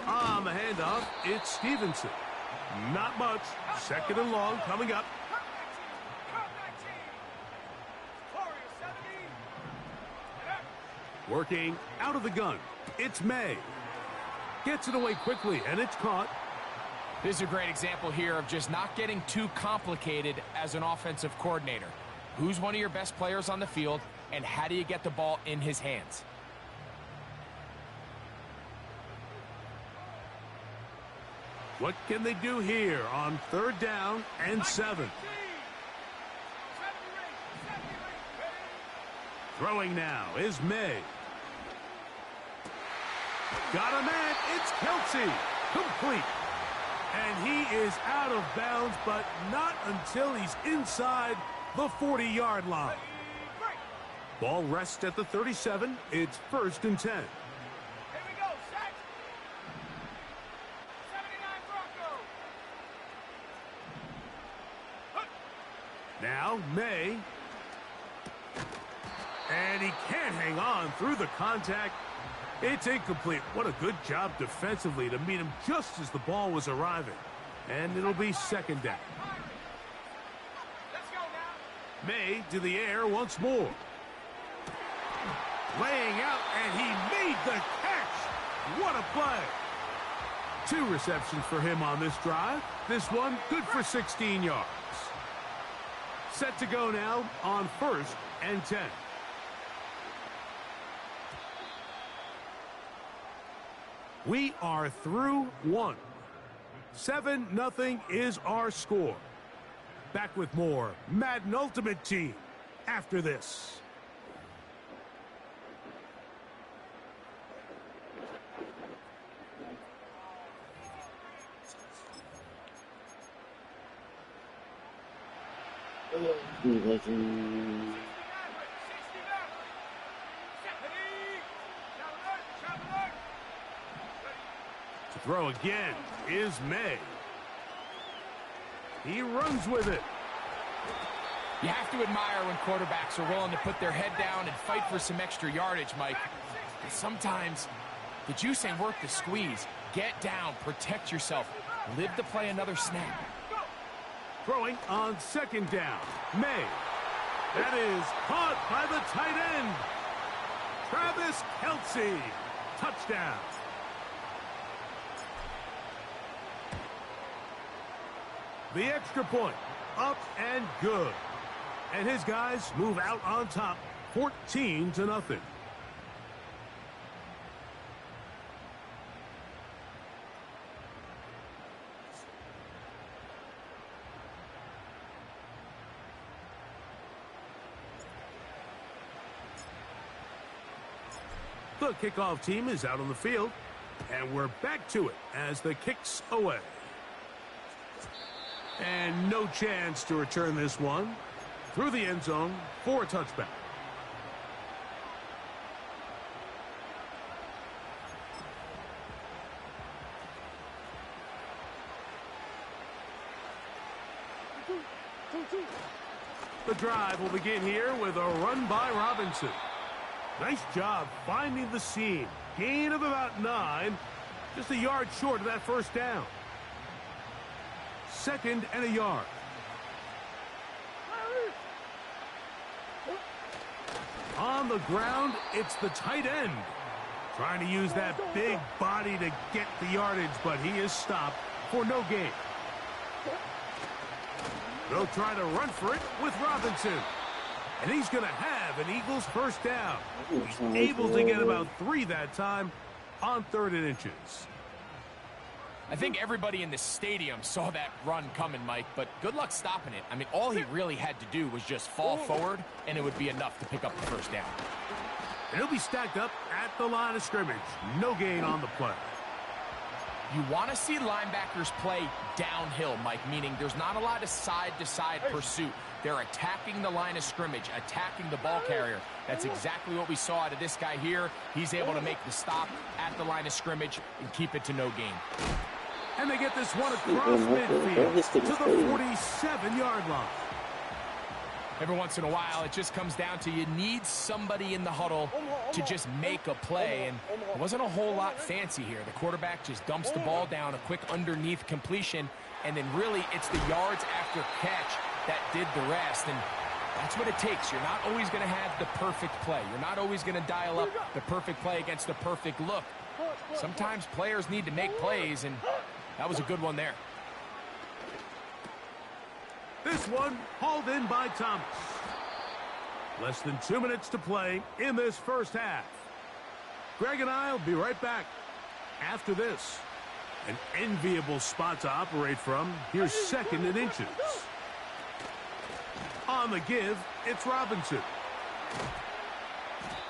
F: On the handoff, it's Stevenson. Not much. Second and long coming up. Working out of the gun. It's May. Gets it away quickly, and it's caught.
G: This is a great example here of just not getting too complicated as an offensive coordinator. Who's one of your best players on the field, and how do you get the ball in his hands?
F: What can they do here on third down and 7? Throwing now is May. Got a man. It's Kelsey. Complete. And he is out of bounds, but not until he's inside the 40-yard line. Ball rests at the 37. It's 1st and 10.
C: Here we go, set. 79 Bronco.
F: Now, May. And he can't hang on through the contact. It's incomplete. What a good job defensively to meet him just as the ball was arriving. And it'll be 2nd down.
C: Let's go now.
F: May to the air once more. Laying out, and he made the catch. What a play. 2 receptions for him on this drive. This one good for 16 yards. Set to go now on 1st and 10. We are through 1. 7-0 is our score. Back with more Madden Ultimate Team after this. To throw again is May. He runs with it.
G: You have to admire when quarterbacks are willing to put their head down and fight for some extra yardage, Mike. But sometimes the juice ain't worth the squeeze. Get down, protect yourself, live to play another snap.
F: Throwing on 2nd down, May. That is caught by the tight end, Travis Kelce. Touchdown. The extra point, up and good. And his guys move out on top, 14-0. The kickoff team is out on the field, and we're back to it as the kick's away. And no chance to return this one through the end zone for a touchback. The drive will begin here with a run by Robinson. Nice job finding the seam. Gain of about 9. Just a yard short of that 1st down. 2nd and a yard. On the ground, it's the tight end. Trying to use that big body to get the yardage, but he is stopped for no gain. They'll try to run for it with Robinson. And he's going to have an Eagles 1st down. He's able to get about 3 that time on 3rd and inches.
G: I think everybody in the stadium saw that run coming, Mike, but good luck stopping it. I mean, all he really had to do was just fall forward, and it would be enough to pick up the 1st down.
F: And he'll be stacked up at the line of scrimmage. No gain on the play.
G: You want to see linebackers play downhill, Mike, meaning there's not a lot of side-to-side pursuit. They're attacking the line of scrimmage, attacking the ball carrier. That's exactly what we saw out of this guy here. He's able to make the stop at the line of scrimmage and keep it to no gain.
F: And they get this one across midfield to the 47-yard line.
G: Every once in a while, it just comes down to you need somebody in the huddle to just make a play. And it wasn't a whole lot fancy here. The quarterback just dumps the ball down, a quick underneath completion, and then really it's the yards after catch that did the rest. And that's what it takes. You're not always going to have the perfect play. You're not always going to dial up the perfect play against the perfect look. Sometimes players need to make plays, and that was a good one there.
F: This one hauled in by Thomas. Less than 2 minutes to play in this 1st half. Greg and I will be right back after this. An enviable spot to operate from. Here's 2nd and inches. On the give, it's Robinson.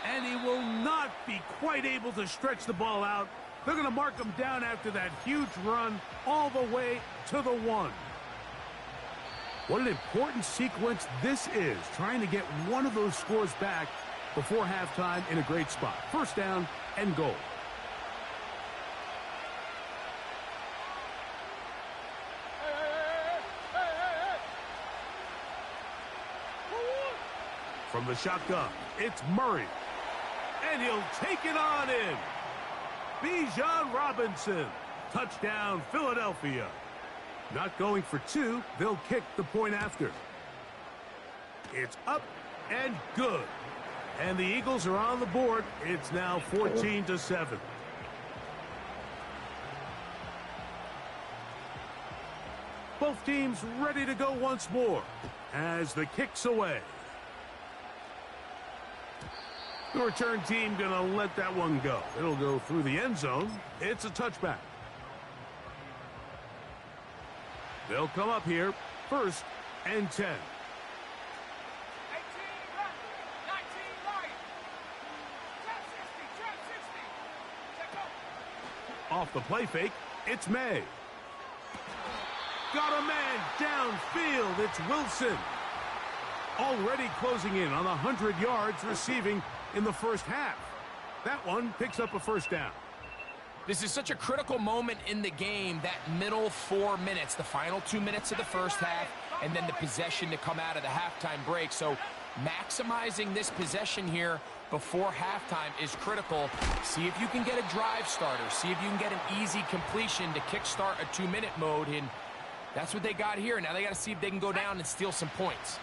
F: And he will not be quite able to stretch the ball out. They're going to mark him down after that huge run all the way to the 1. What an important sequence this is, trying to get one of those scores back before halftime in a great spot. First down and goal. From the shotgun, it's Murray. And he'll take it on in. Bijan Robinson. Touchdown, Philadelphia. Not going for two. They'll kick the point after. It's up and good. And the Eagles are on the board. It's now 14-7. Both teams ready to go once more as the kick's away. The return team going to let that one go. It'll go through the end zone. It's a touchback. They'll come up here, 1st and 10.
C: 18 left, 19 right. 10-60, 10-60. Check up.
F: Off the play fake, it's May. Got a man downfield. It's Wilson. Already closing in on 100 yards receiving in the first half. That one picks up a first down.
G: This is such a critical moment in the game, that middle 4 minutes, the final 2 minutes of the first half, and then the possession to come out of the halftime break. So maximizing this possession here before halftime is critical. See if you can get a drive starter. See if you can get an easy completion to kickstart a 2-minute mode, and that's what they got here. Now they got to see if they can go down and steal some points.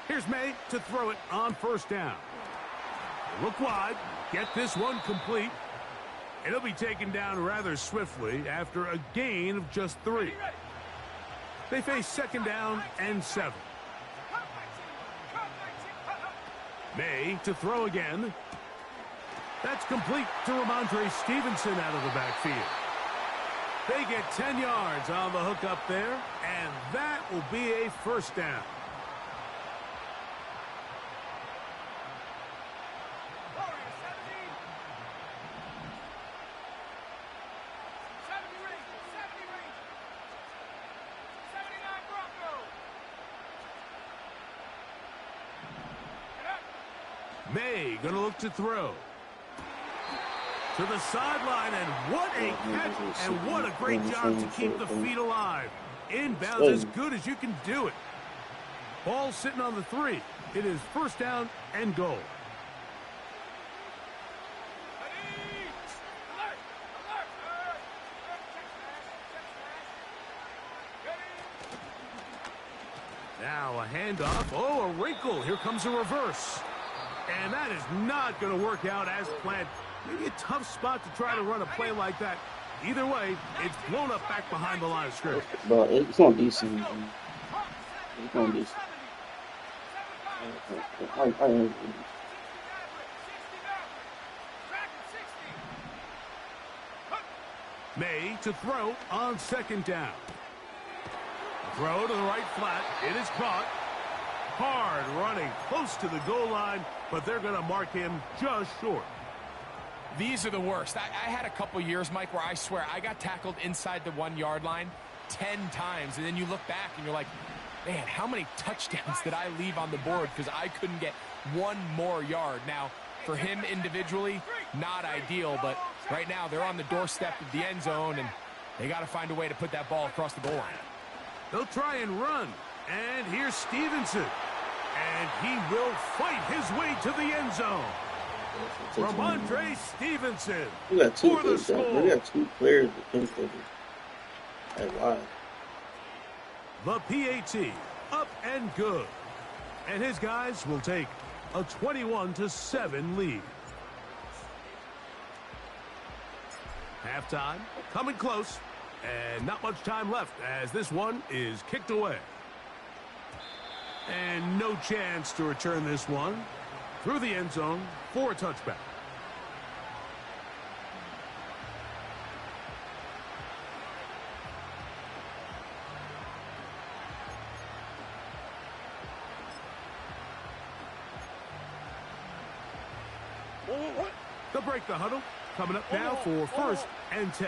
F: Here's May to throw it on first down. Look wide, get this one complete. It'll be taken down rather swiftly after a gain of just 3. They face 2nd down and 7. May to throw again. That's complete to Ramondre Stevenson out of the backfield. They get 10 yards on the hook up there, and that will be a first down. May going to look to throw. To the sideline, and what a catch, and what a great job to keep the feet alive. Inbounds as good as you can do it. Ball sitting on the 3. It is first down and goal. Now a handoff. Oh, a wrinkle. Here comes a reverse. And that is not going to work out as planned. Maybe a tough spot to try to run a play like that. Either way, it's blown up back behind the line of scrimmage.
H: But it's on decent. It's on decent.
F: May to throw on 2nd down. Throw to the right flat. It is caught. Hard running close to the goal line, but they're going to mark him just short.
G: These are the worst. I had a couple years, Mike, where I swear I got tackled inside the 1-yard line 10 times, and then you look back and you're like, man, how many touchdowns did I leave on the board because I couldn't get one more yard? Now, for him individually, not ideal, but right now they're on the doorstep of the end zone, and they got to find a way to put that ball across the goal line.
F: They'll try and run, and here's Stevenson, and he will fight his way to the end zone. Ramondre Stevenson for the score.
H: We got 2 players that can cover. That's wild.
F: The PAT up and good. And his guys will take a 21-7 lead. Halftime coming close, and not much time left as this one is kicked away. And no chance to return this one through the end zone for a touchback. They'll break the huddle. Coming up now for 1st and 10.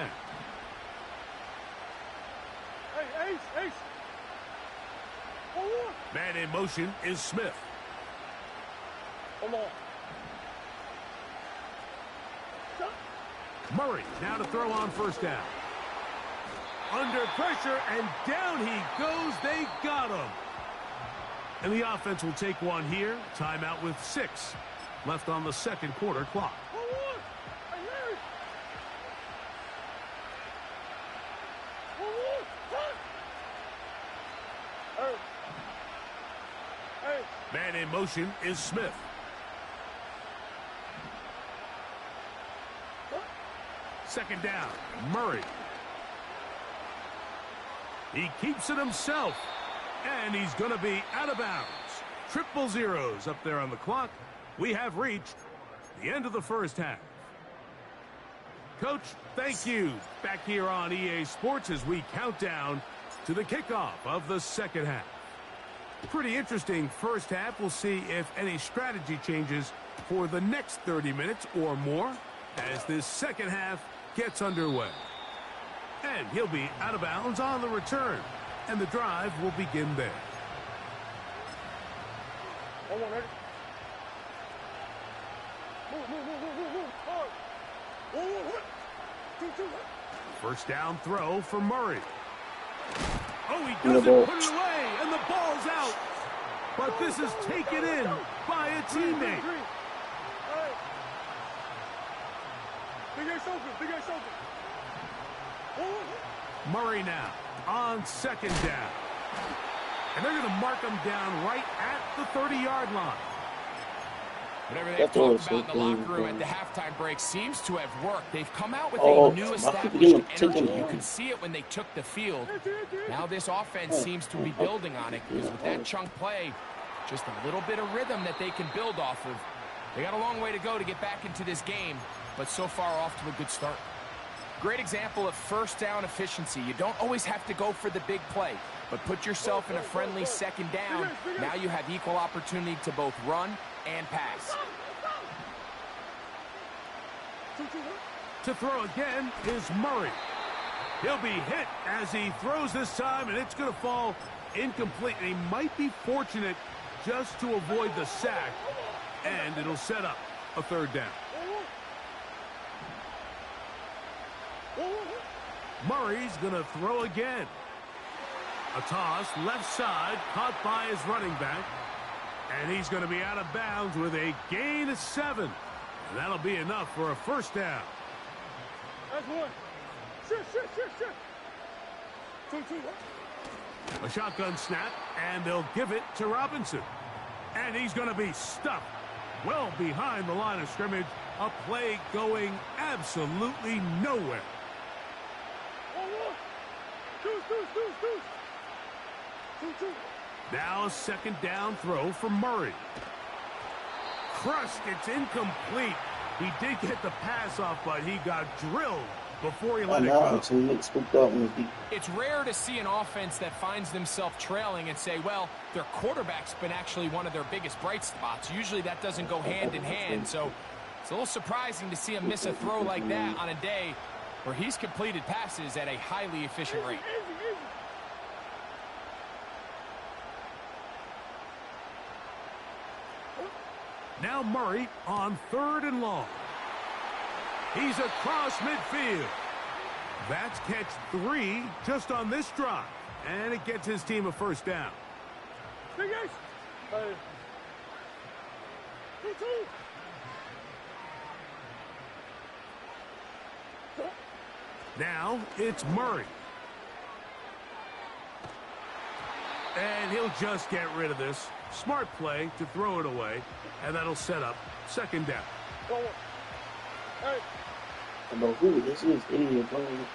C: Hey, Ace.
F: Man in motion is Smith. Murray now to throw on 1st down. Under pressure, and down he goes. They got him. And the offense will take one here. Timeout with 6 left on the 2nd quarter clock. Man in motion is Smith. Second down, Murray. He keeps it himself, and he's going to be out of bounds. 000 up there on the clock. We have reached the end of the 1st half. Coach, thank you. Back here on EA Sports as we count down to the kickoff of the 2nd half. Pretty interesting 1st half. We'll see if any strategy changes for the next 30 minutes or more as this 2nd half gets underway. And he'll be out of bounds on the return, and the drive will begin there. First down throw for Murray. Oh, he doesn't put it away, and the ball's out. But this is taken in by a teammate. Murray now on 2nd down. And they're going to mark him down right at the 30-yard line.
G: Whatever they've talked about in the locker room at the halftime break seems to have worked. They've come out with a new established energy. You can see it when they took the field. Now this offense seems to be building on it because with that chunk play, just a little bit of rhythm that they can build off of. They got a long way to go to get back into this game, but so far off to a good start. Great example of 1st down efficiency. You don't always have to go for the big play, but put yourself in a friendly 2nd down. Now you have equal opportunity to both run and pass.
F: To throw again is Murray. He'll be hit as he throws this time, and it's going to fall incomplete. And he might be fortunate just to avoid the sack, and it'll set up a 3rd down. Murray's going to throw again. A toss, left side, caught by his running back. And he's going to be out of bounds with a gain of 7. And that'll be enough for a 1st down.
C: That's one. Shit.
F: A shotgun snap, and they'll give it to Robinson. And he's going to be stuffed well behind the line of scrimmage. A play going absolutely nowhere. Now a 2nd down throw for Murray. Crushed, it's incomplete. He did get the pass off, but he got drilled before he let it go.
G: It's rare to see an offense that finds themselves trailing and say, well, their quarterback's been actually one of their biggest bright spots. Usually that doesn't go hand in hand, so it's a little surprising to see him miss a throw like that on a day where he's completed passes at a highly efficient rate.
F: Now Murray on 3rd and long. He's across midfield. That's catch 3 just on this drive. And it gets his team a 1st down. Now it's Murray. And he'll just get rid of this. Smart play to throw it away. And that'll set up 2nd down.
H: I know who this is. Idiot playing.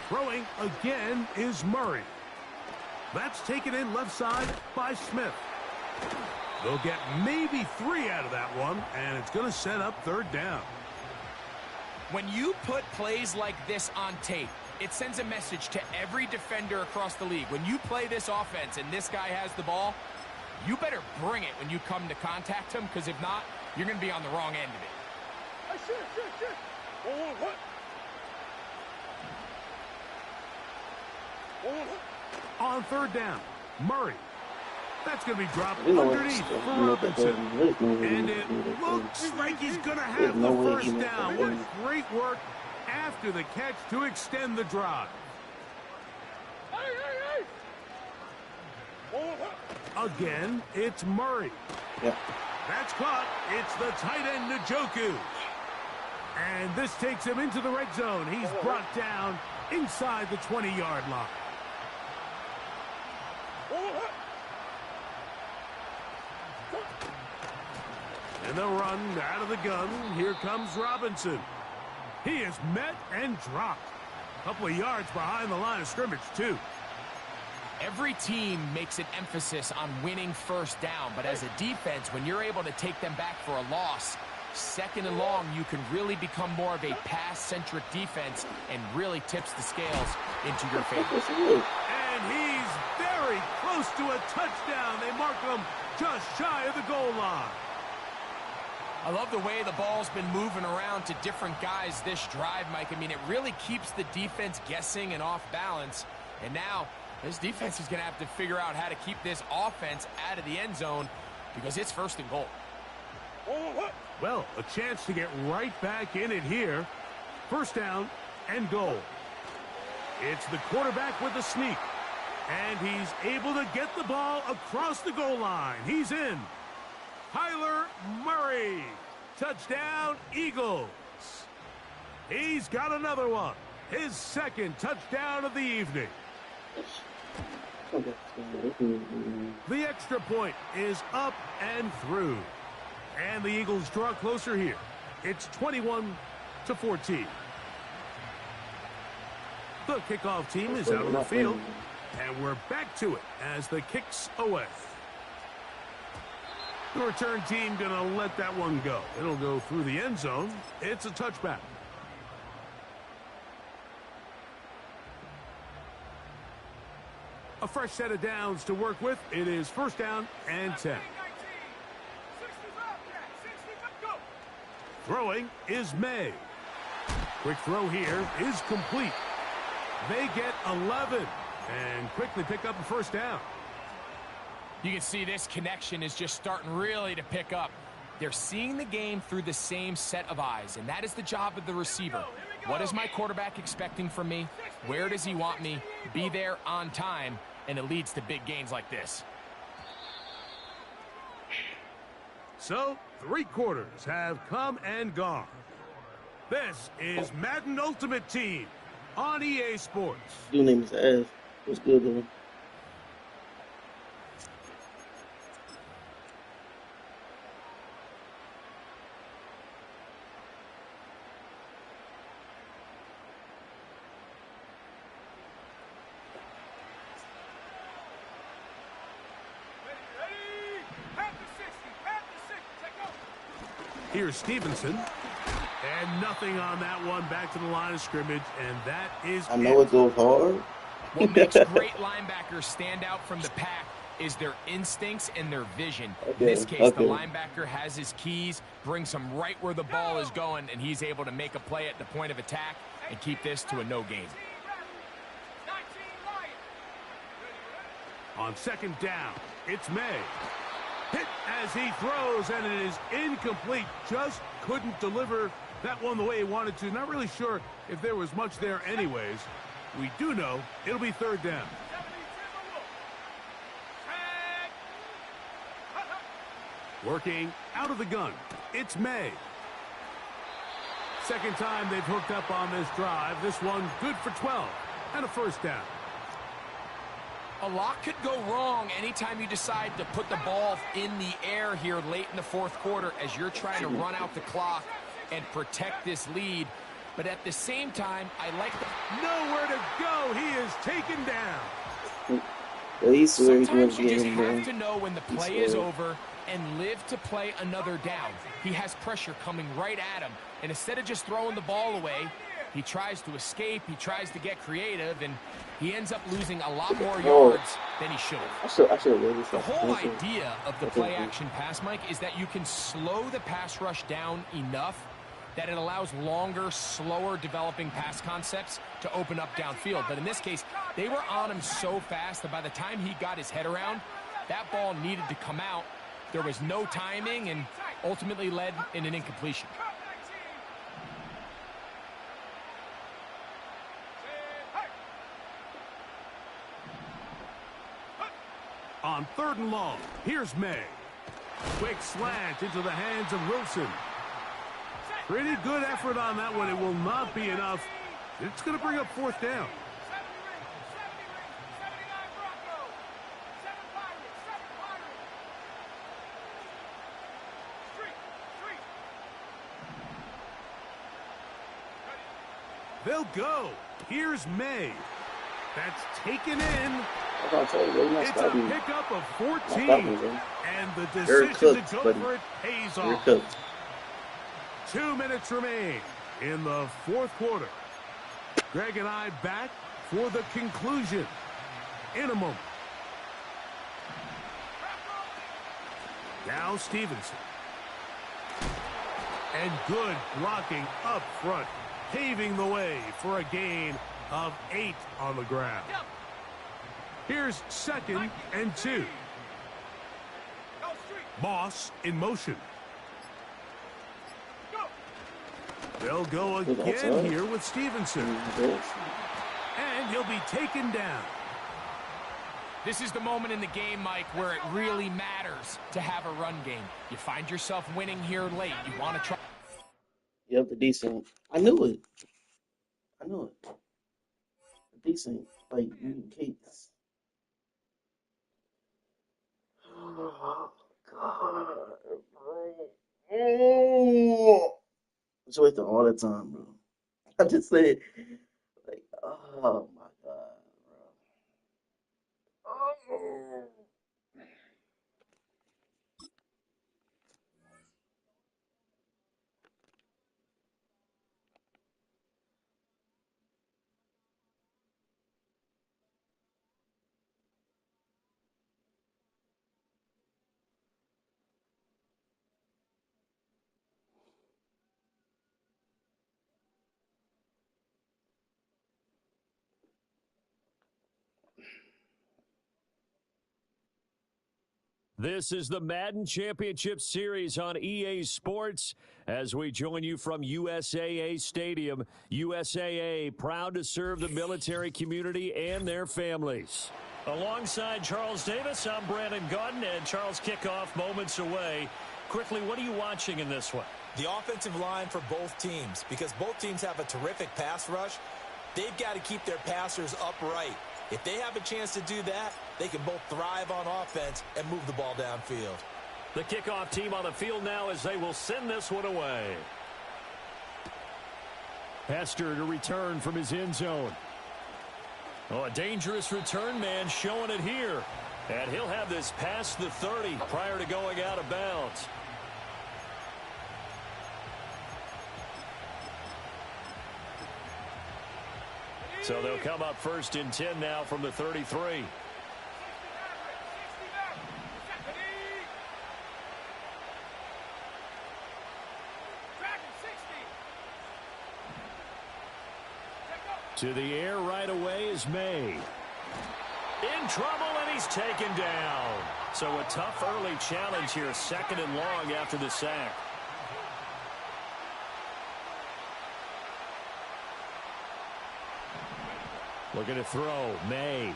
F: Throwing again is Murray. That's taken in left side by Smith. They'll get maybe 3 out of that one, and it's going to set up 3rd down.
G: When you put plays like this on tape, it sends a message to every defender across the league. When you play this offense and this guy has the ball, you better bring it when you come to contact him, because if not, you're going to be on the wrong end of it.
C: Hey, shit. What?
F: On third down, Murray. That's going to be dropped underneath for Robinson. And it looks like he's going to have the first down. What great work after the catch to extend the drive.
C: Hey.
F: Again, it's Murray.
H: Yeah.
F: That's caught. It's the tight end, Njoku. And this takes him into the red zone. He's brought down inside the 20-yard line. And they'll run out of the gun. Here comes Robinson. He is met and dropped. A couple of yards behind the line of scrimmage, too.
G: Every team makes an emphasis on winning first down, but as a defense, when you're able to take them back for a loss, second and long, you can really become more of a pass-centric defense and really tips the scales into your favor.
F: And he's very close to a touchdown. They mark him just shy of the goal line.
G: I love the way the ball's been moving around to different guys this drive, Mike. I mean, it really keeps the defense guessing and off balance. And now this defense is going to have to figure out how to keep this offense out of the end zone because it's first and goal.
F: Well, a chance to get right back in it here. First down and goal. It's the quarterback with the sneak. And he's able to get the ball across the goal line. He's in. Kyler Murray. Touchdown, Eagles. He's got another one. His second touchdown of the evening. The extra point is up and through. And the Eagles draw closer here. It's 21-14. The kickoff team is out on the field. And we're back to it as the kick's away. The return team going to let that one go. It'll go through the end zone. It's a touchback. A fresh set of downs to work with. It is first down and 10. Throwing is May. Quick throw here is complete. They get 11 and quickly pick up a first down.
G: You can see this connection is just starting really to pick up. They're seeing the game through the same set of eyes, and that is the job of the receiver. What is my quarterback expecting from me? Where does he want me? Be there on time, and it leads to big gains like this.
F: So, 3 quarters have come and gone. This is Madden Ultimate Team on EA Sports.
H: Your name is F. What's good, though?
F: Here's Stevenson. And nothing on that one. Back to the line of scrimmage. And that is
H: I know it goes hard.
G: What makes great linebackers stand out from the pack is their instincts and their vision. In this case, the linebacker has his keys, brings him right where the ball is going, and he's able to make a play at the point of attack and keep this to a no gain.
F: On second down, it's May. Hit as he throws, and it is incomplete. Just couldn't deliver that one the way he wanted to. Not really sure if there was much there anyways. We do know it'll be third down. Working out of the gun, it's May. Second time they've hooked up on this drive. This one good for 12 and a first down.
G: A lot could go wrong anytime you decide to put the ball in the air here late in the fourth quarter as you're trying to run out the clock and protect this lead. But at the same time, I like
F: nowhere to go. He is taken down.
G: Sometimes you just have to know when the play is over and live to play another down. He has pressure coming right at him. And instead of just throwing the ball away, He tries to escape. He tries to get creative, and he ends up losing a lot more yards than he should have.
H: I should have read this.
G: The whole idea of the play-action pass, Mike, is that you can slow the pass rush down enough that it allows longer, slower developing pass concepts to open up downfield. But in this case, they were on him so fast that by the time he got his head around, that ball needed to come out. There was no timing and ultimately led in an incompletion.
F: On 3rd and long, here's May. Quick slant into the hands of Wilson. Pretty good effort on that one. It will not be enough. It's going to bring up 4th down. They'll go. Here's May. That's taken in. It's a pickup of 14. And the decision to go for it pays off. 2 minutes remain in the 4th quarter. Greg and I back for the conclusion in a moment. Now Stevenson. And good blocking up front, paving the way for a gain of 8 on the ground. Here's 2nd and 2. Moss in motion. They'll go again here with Stevenson. And he'll be taken down.
G: This is the moment in the game, Mike, where it really matters to have a run game. You find yourself winning here late. You want to try.
H: Yep, the decent. I knew it. Decent, like, cakes. Oh, God, bro. Just wasting all the time, bro. I just said, like, oh, my God, bro. Oh.
I: This is the Madden Championship Series on EA Sports as we join you from USAA Stadium. USAA proud to serve the military community and their families. Alongside Charles Davis, I'm Brandon Gaudin, and Charles, kickoff moments away. Quickly, what are you watching in this one?
B: The offensive line for both teams, because both teams have a terrific pass rush. They've got to keep their passers upright. If they have a chance to do that, they can both thrive on offense and move the ball downfield.
I: The kickoff team on the field now as they will send this one away. Hester to return from his end zone. Oh, a dangerous return man showing it here. And he'll have this past the 30 prior to going out of bounds. So they'll come up 1st and 10 now from the 33. To the air right away is May. In trouble, and he's taken down. So a tough early challenge here, 2nd and long after the sack. Looking to throw, May.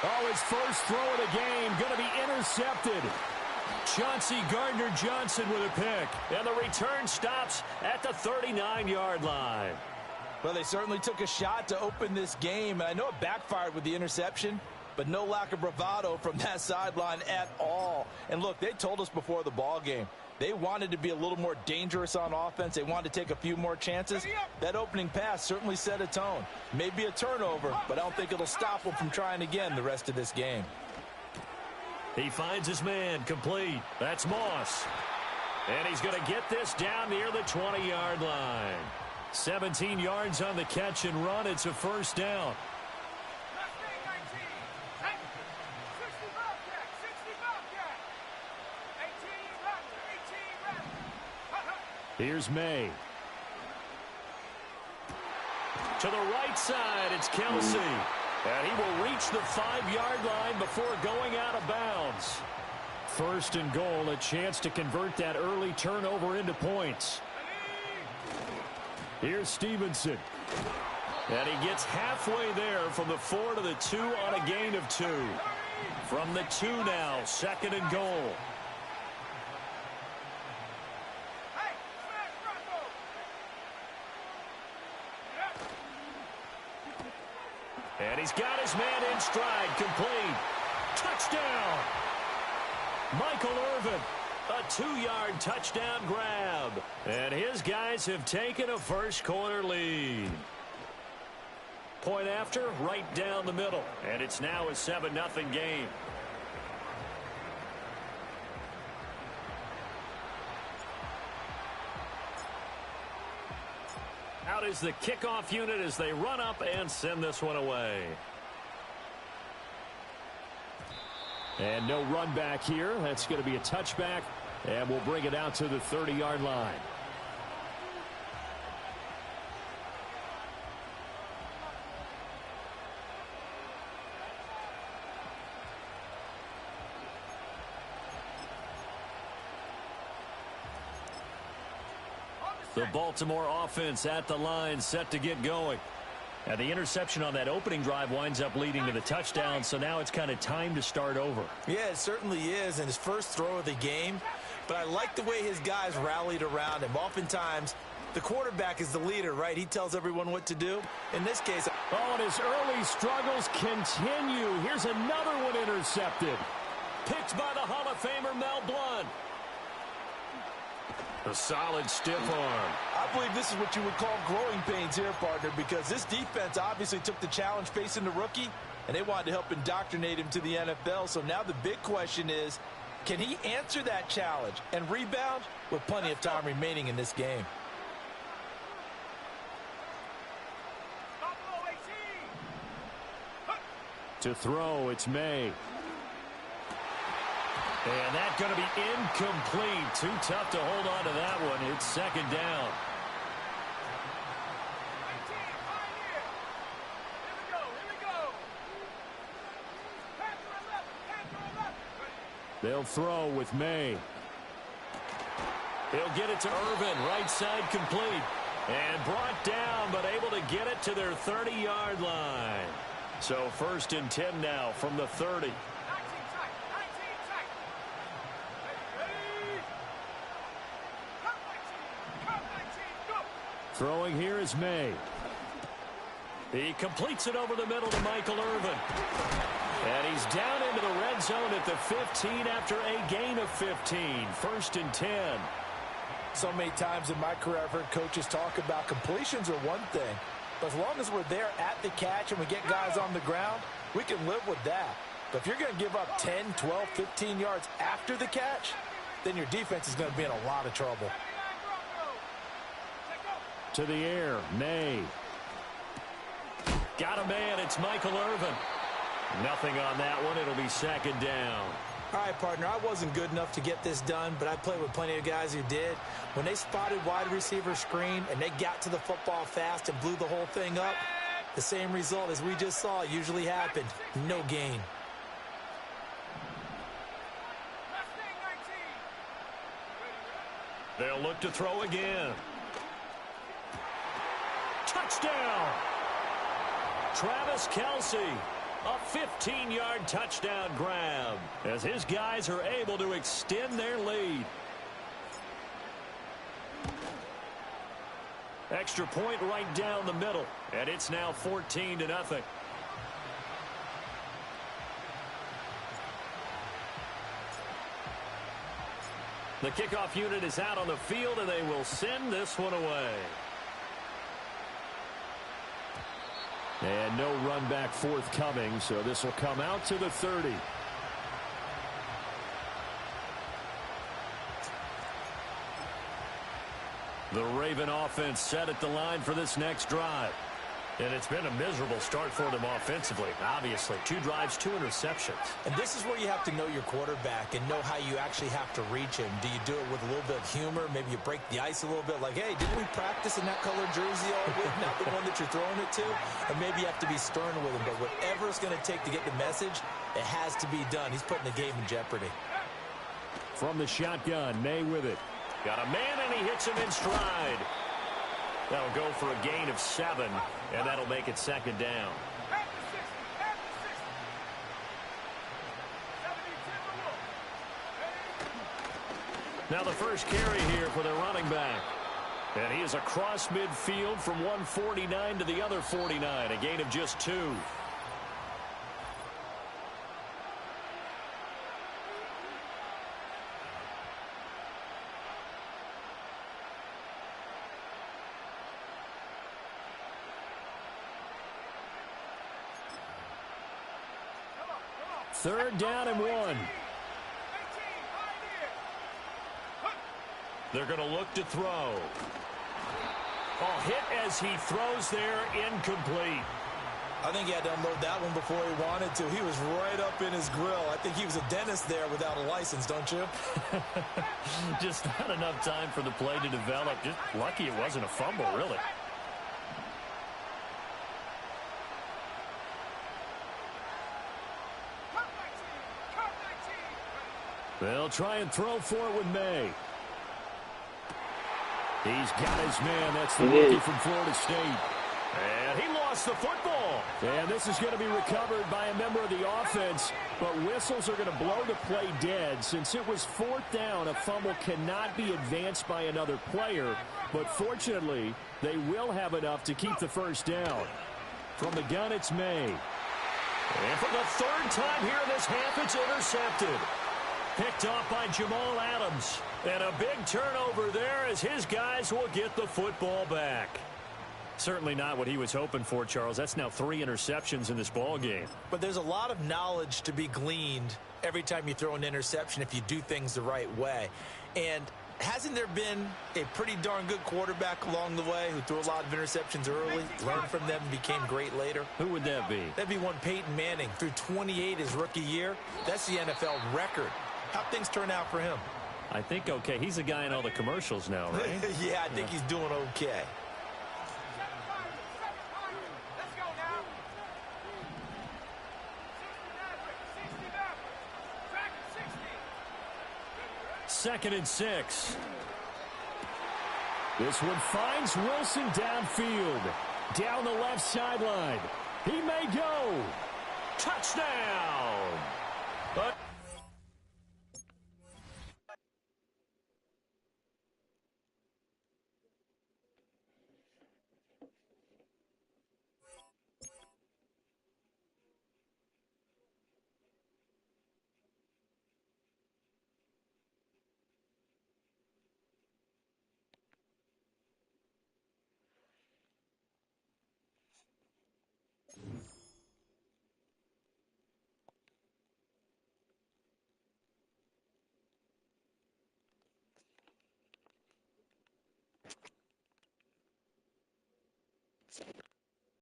I: Oh, his first throw of the game, going to be intercepted. Chauncey Gardner-Johnson with a pick. And the return stops at the 39-yard line.
B: Well, they certainly took a shot to open this game. And I know it backfired with the interception, but no lack of bravado from that sideline at all. And look, they told us before the ball game, they wanted to be a little more dangerous on offense. They wanted to take a few more chances. That opening pass certainly set a tone. Maybe a turnover, but I don't think it'll stop them from trying again the rest of this game.
I: He finds his man complete. That's Moss.
A: And he's going to get this down near the 20-yard line. 17 yards on the catch and run. It's a first down. Here's May. To the right side, it's Kelsey. And he will reach the 5-yard line before going out of bounds. First and goal, a chance to convert that early turnover into points. Here's Stevenson. And he gets halfway there from the 4 to the 2 on a gain of 2. From the 2 now, second and goal. And he's got his man in stride, complete. Touchdown! Michael Irvin, a 2-yard touchdown grab. And his guys have taken a first-quarter lead. Point after, right down the middle. And it's now a 7-0 game. Out is the kickoff unit as they run up and send this one away. And no run back here. That's going to be a touchback, and we'll bring it out to the 30-yard line. The Baltimore offense at the line, set to get going. And the interception on that opening drive winds up leading to the touchdown, so now it's kind of time to start over.
B: Yeah, it certainly is, and his first throw of the game. But I like the way his guys rallied around him. Oftentimes, the quarterback is the leader, right? He tells everyone what to do. In this case...
A: Oh, and his early struggles continue. Here's another one intercepted. Picked by the Hall of Famer Mel Blount. A solid stiff arm.
B: I believe this is what you would call growing pains here, partner, because this defense obviously took the challenge facing the rookie, and they wanted to help indoctrinate him to the NFL. So now the big question is, can he answer that challenge and rebound with plenty of time remaining in this game?
A: To throw, it's May. And that's going to be incomplete. Too tough to hold on to that one. It's second down. They'll throw with May. He'll get it to Irvin. Right side complete. And brought down, but able to get it to their 30-yard line. So first and 10 now from the 30. Throwing here is May. He completes it over the middle to Michael Irvin. And he's down into the red zone at the 15 after a gain of 15. First and 10.
B: So many times in my career, I've heard coaches talk about completions are one thing. But as long as we're there at the catch and we get guys on the ground, we can live with that. But if you're going to give up 10, 12, 15 yards after the catch, then your defense is going to be in a lot of trouble.
A: To the air, May. Got a man, it's Michael Irvin. Nothing on that one, it'll be second down.
B: All right, partner, I wasn't good enough to get this done, but I played with plenty of guys who did. When they spotted wide receiver screen and they got to the football fast and blew the whole thing up, the same result as we just saw usually happened. No gain.
A: They'll look to throw again. Touchdown! Travis Kelce, a 15-yard touchdown grab as his guys are able to extend their lead. Extra point right down the middle, and it's now 14-0. The kickoff unit is out on the field, and they will send this one away. And no run back forthcoming, so this will come out to the 30.
I: The Raven offense set at the line for this next drive.
B: And it's been a miserable start for them offensively, obviously. 2 drives, 2 interceptions.
J: And this is where you have to know your quarterback and know how you actually have to reach him. Do you do it with a little bit of humor? Maybe you break the ice a little bit, like, hey, didn't we practice in that color jersey all week, not the one that you're throwing it to? Or maybe you have to be stern with him. But whatever it's going to take to get the message, it has to be done. He's putting the game in jeopardy.
I: From the shotgun, May with it.
A: Got a man, and he hits him in stride. That'll go for a gain of 7, and that'll make it second down. Now the first carry here for the running back. And he is across midfield from 149 to the other 49, a gain of just 2. Third down and 1. They're going to look to throw. Oh, hit as he throws there, incomplete.
J: I think he had to unload that one before he wanted to. He was right up in his grill. I think he was a dentist there without a license, don't you?
A: Just not enough time for the play to develop. Just lucky it wasn't a fumble, really. They'll try and throw for it with May. He's got his man. That's the rookie from Florida State. And he lost the football. And this is going to be recovered by a member of the offense. But whistles are going to blow the play dead. Since it was 4th down, a fumble cannot be advanced by another player. But fortunately, they will have enough to keep the first down. From the gun, it's May. And for the 3rd time here in this half, it's intercepted. Picked off by Jamal Adams. And a big turnover there as his guys will get the football back. Certainly not what he was hoping for, Charles. That's now 3 interceptions in this ball game.
J: But there's a lot of knowledge to be gleaned every time you throw an interception if you do things the right way. And hasn't there been a pretty darn good quarterback along the way who threw a lot of interceptions early, learned from them, and became great later?
A: Who would that be?
J: That'd be one Peyton Manning. Threw 28 his rookie year. That's the NFL record. How'd things turn out for him?
A: I think okay. He's a guy in all the commercials now, right?
J: Yeah, I think he's doing okay.
A: Second and 6. This one finds Wilson downfield. Down the left sideline. He may go. Touchdown. But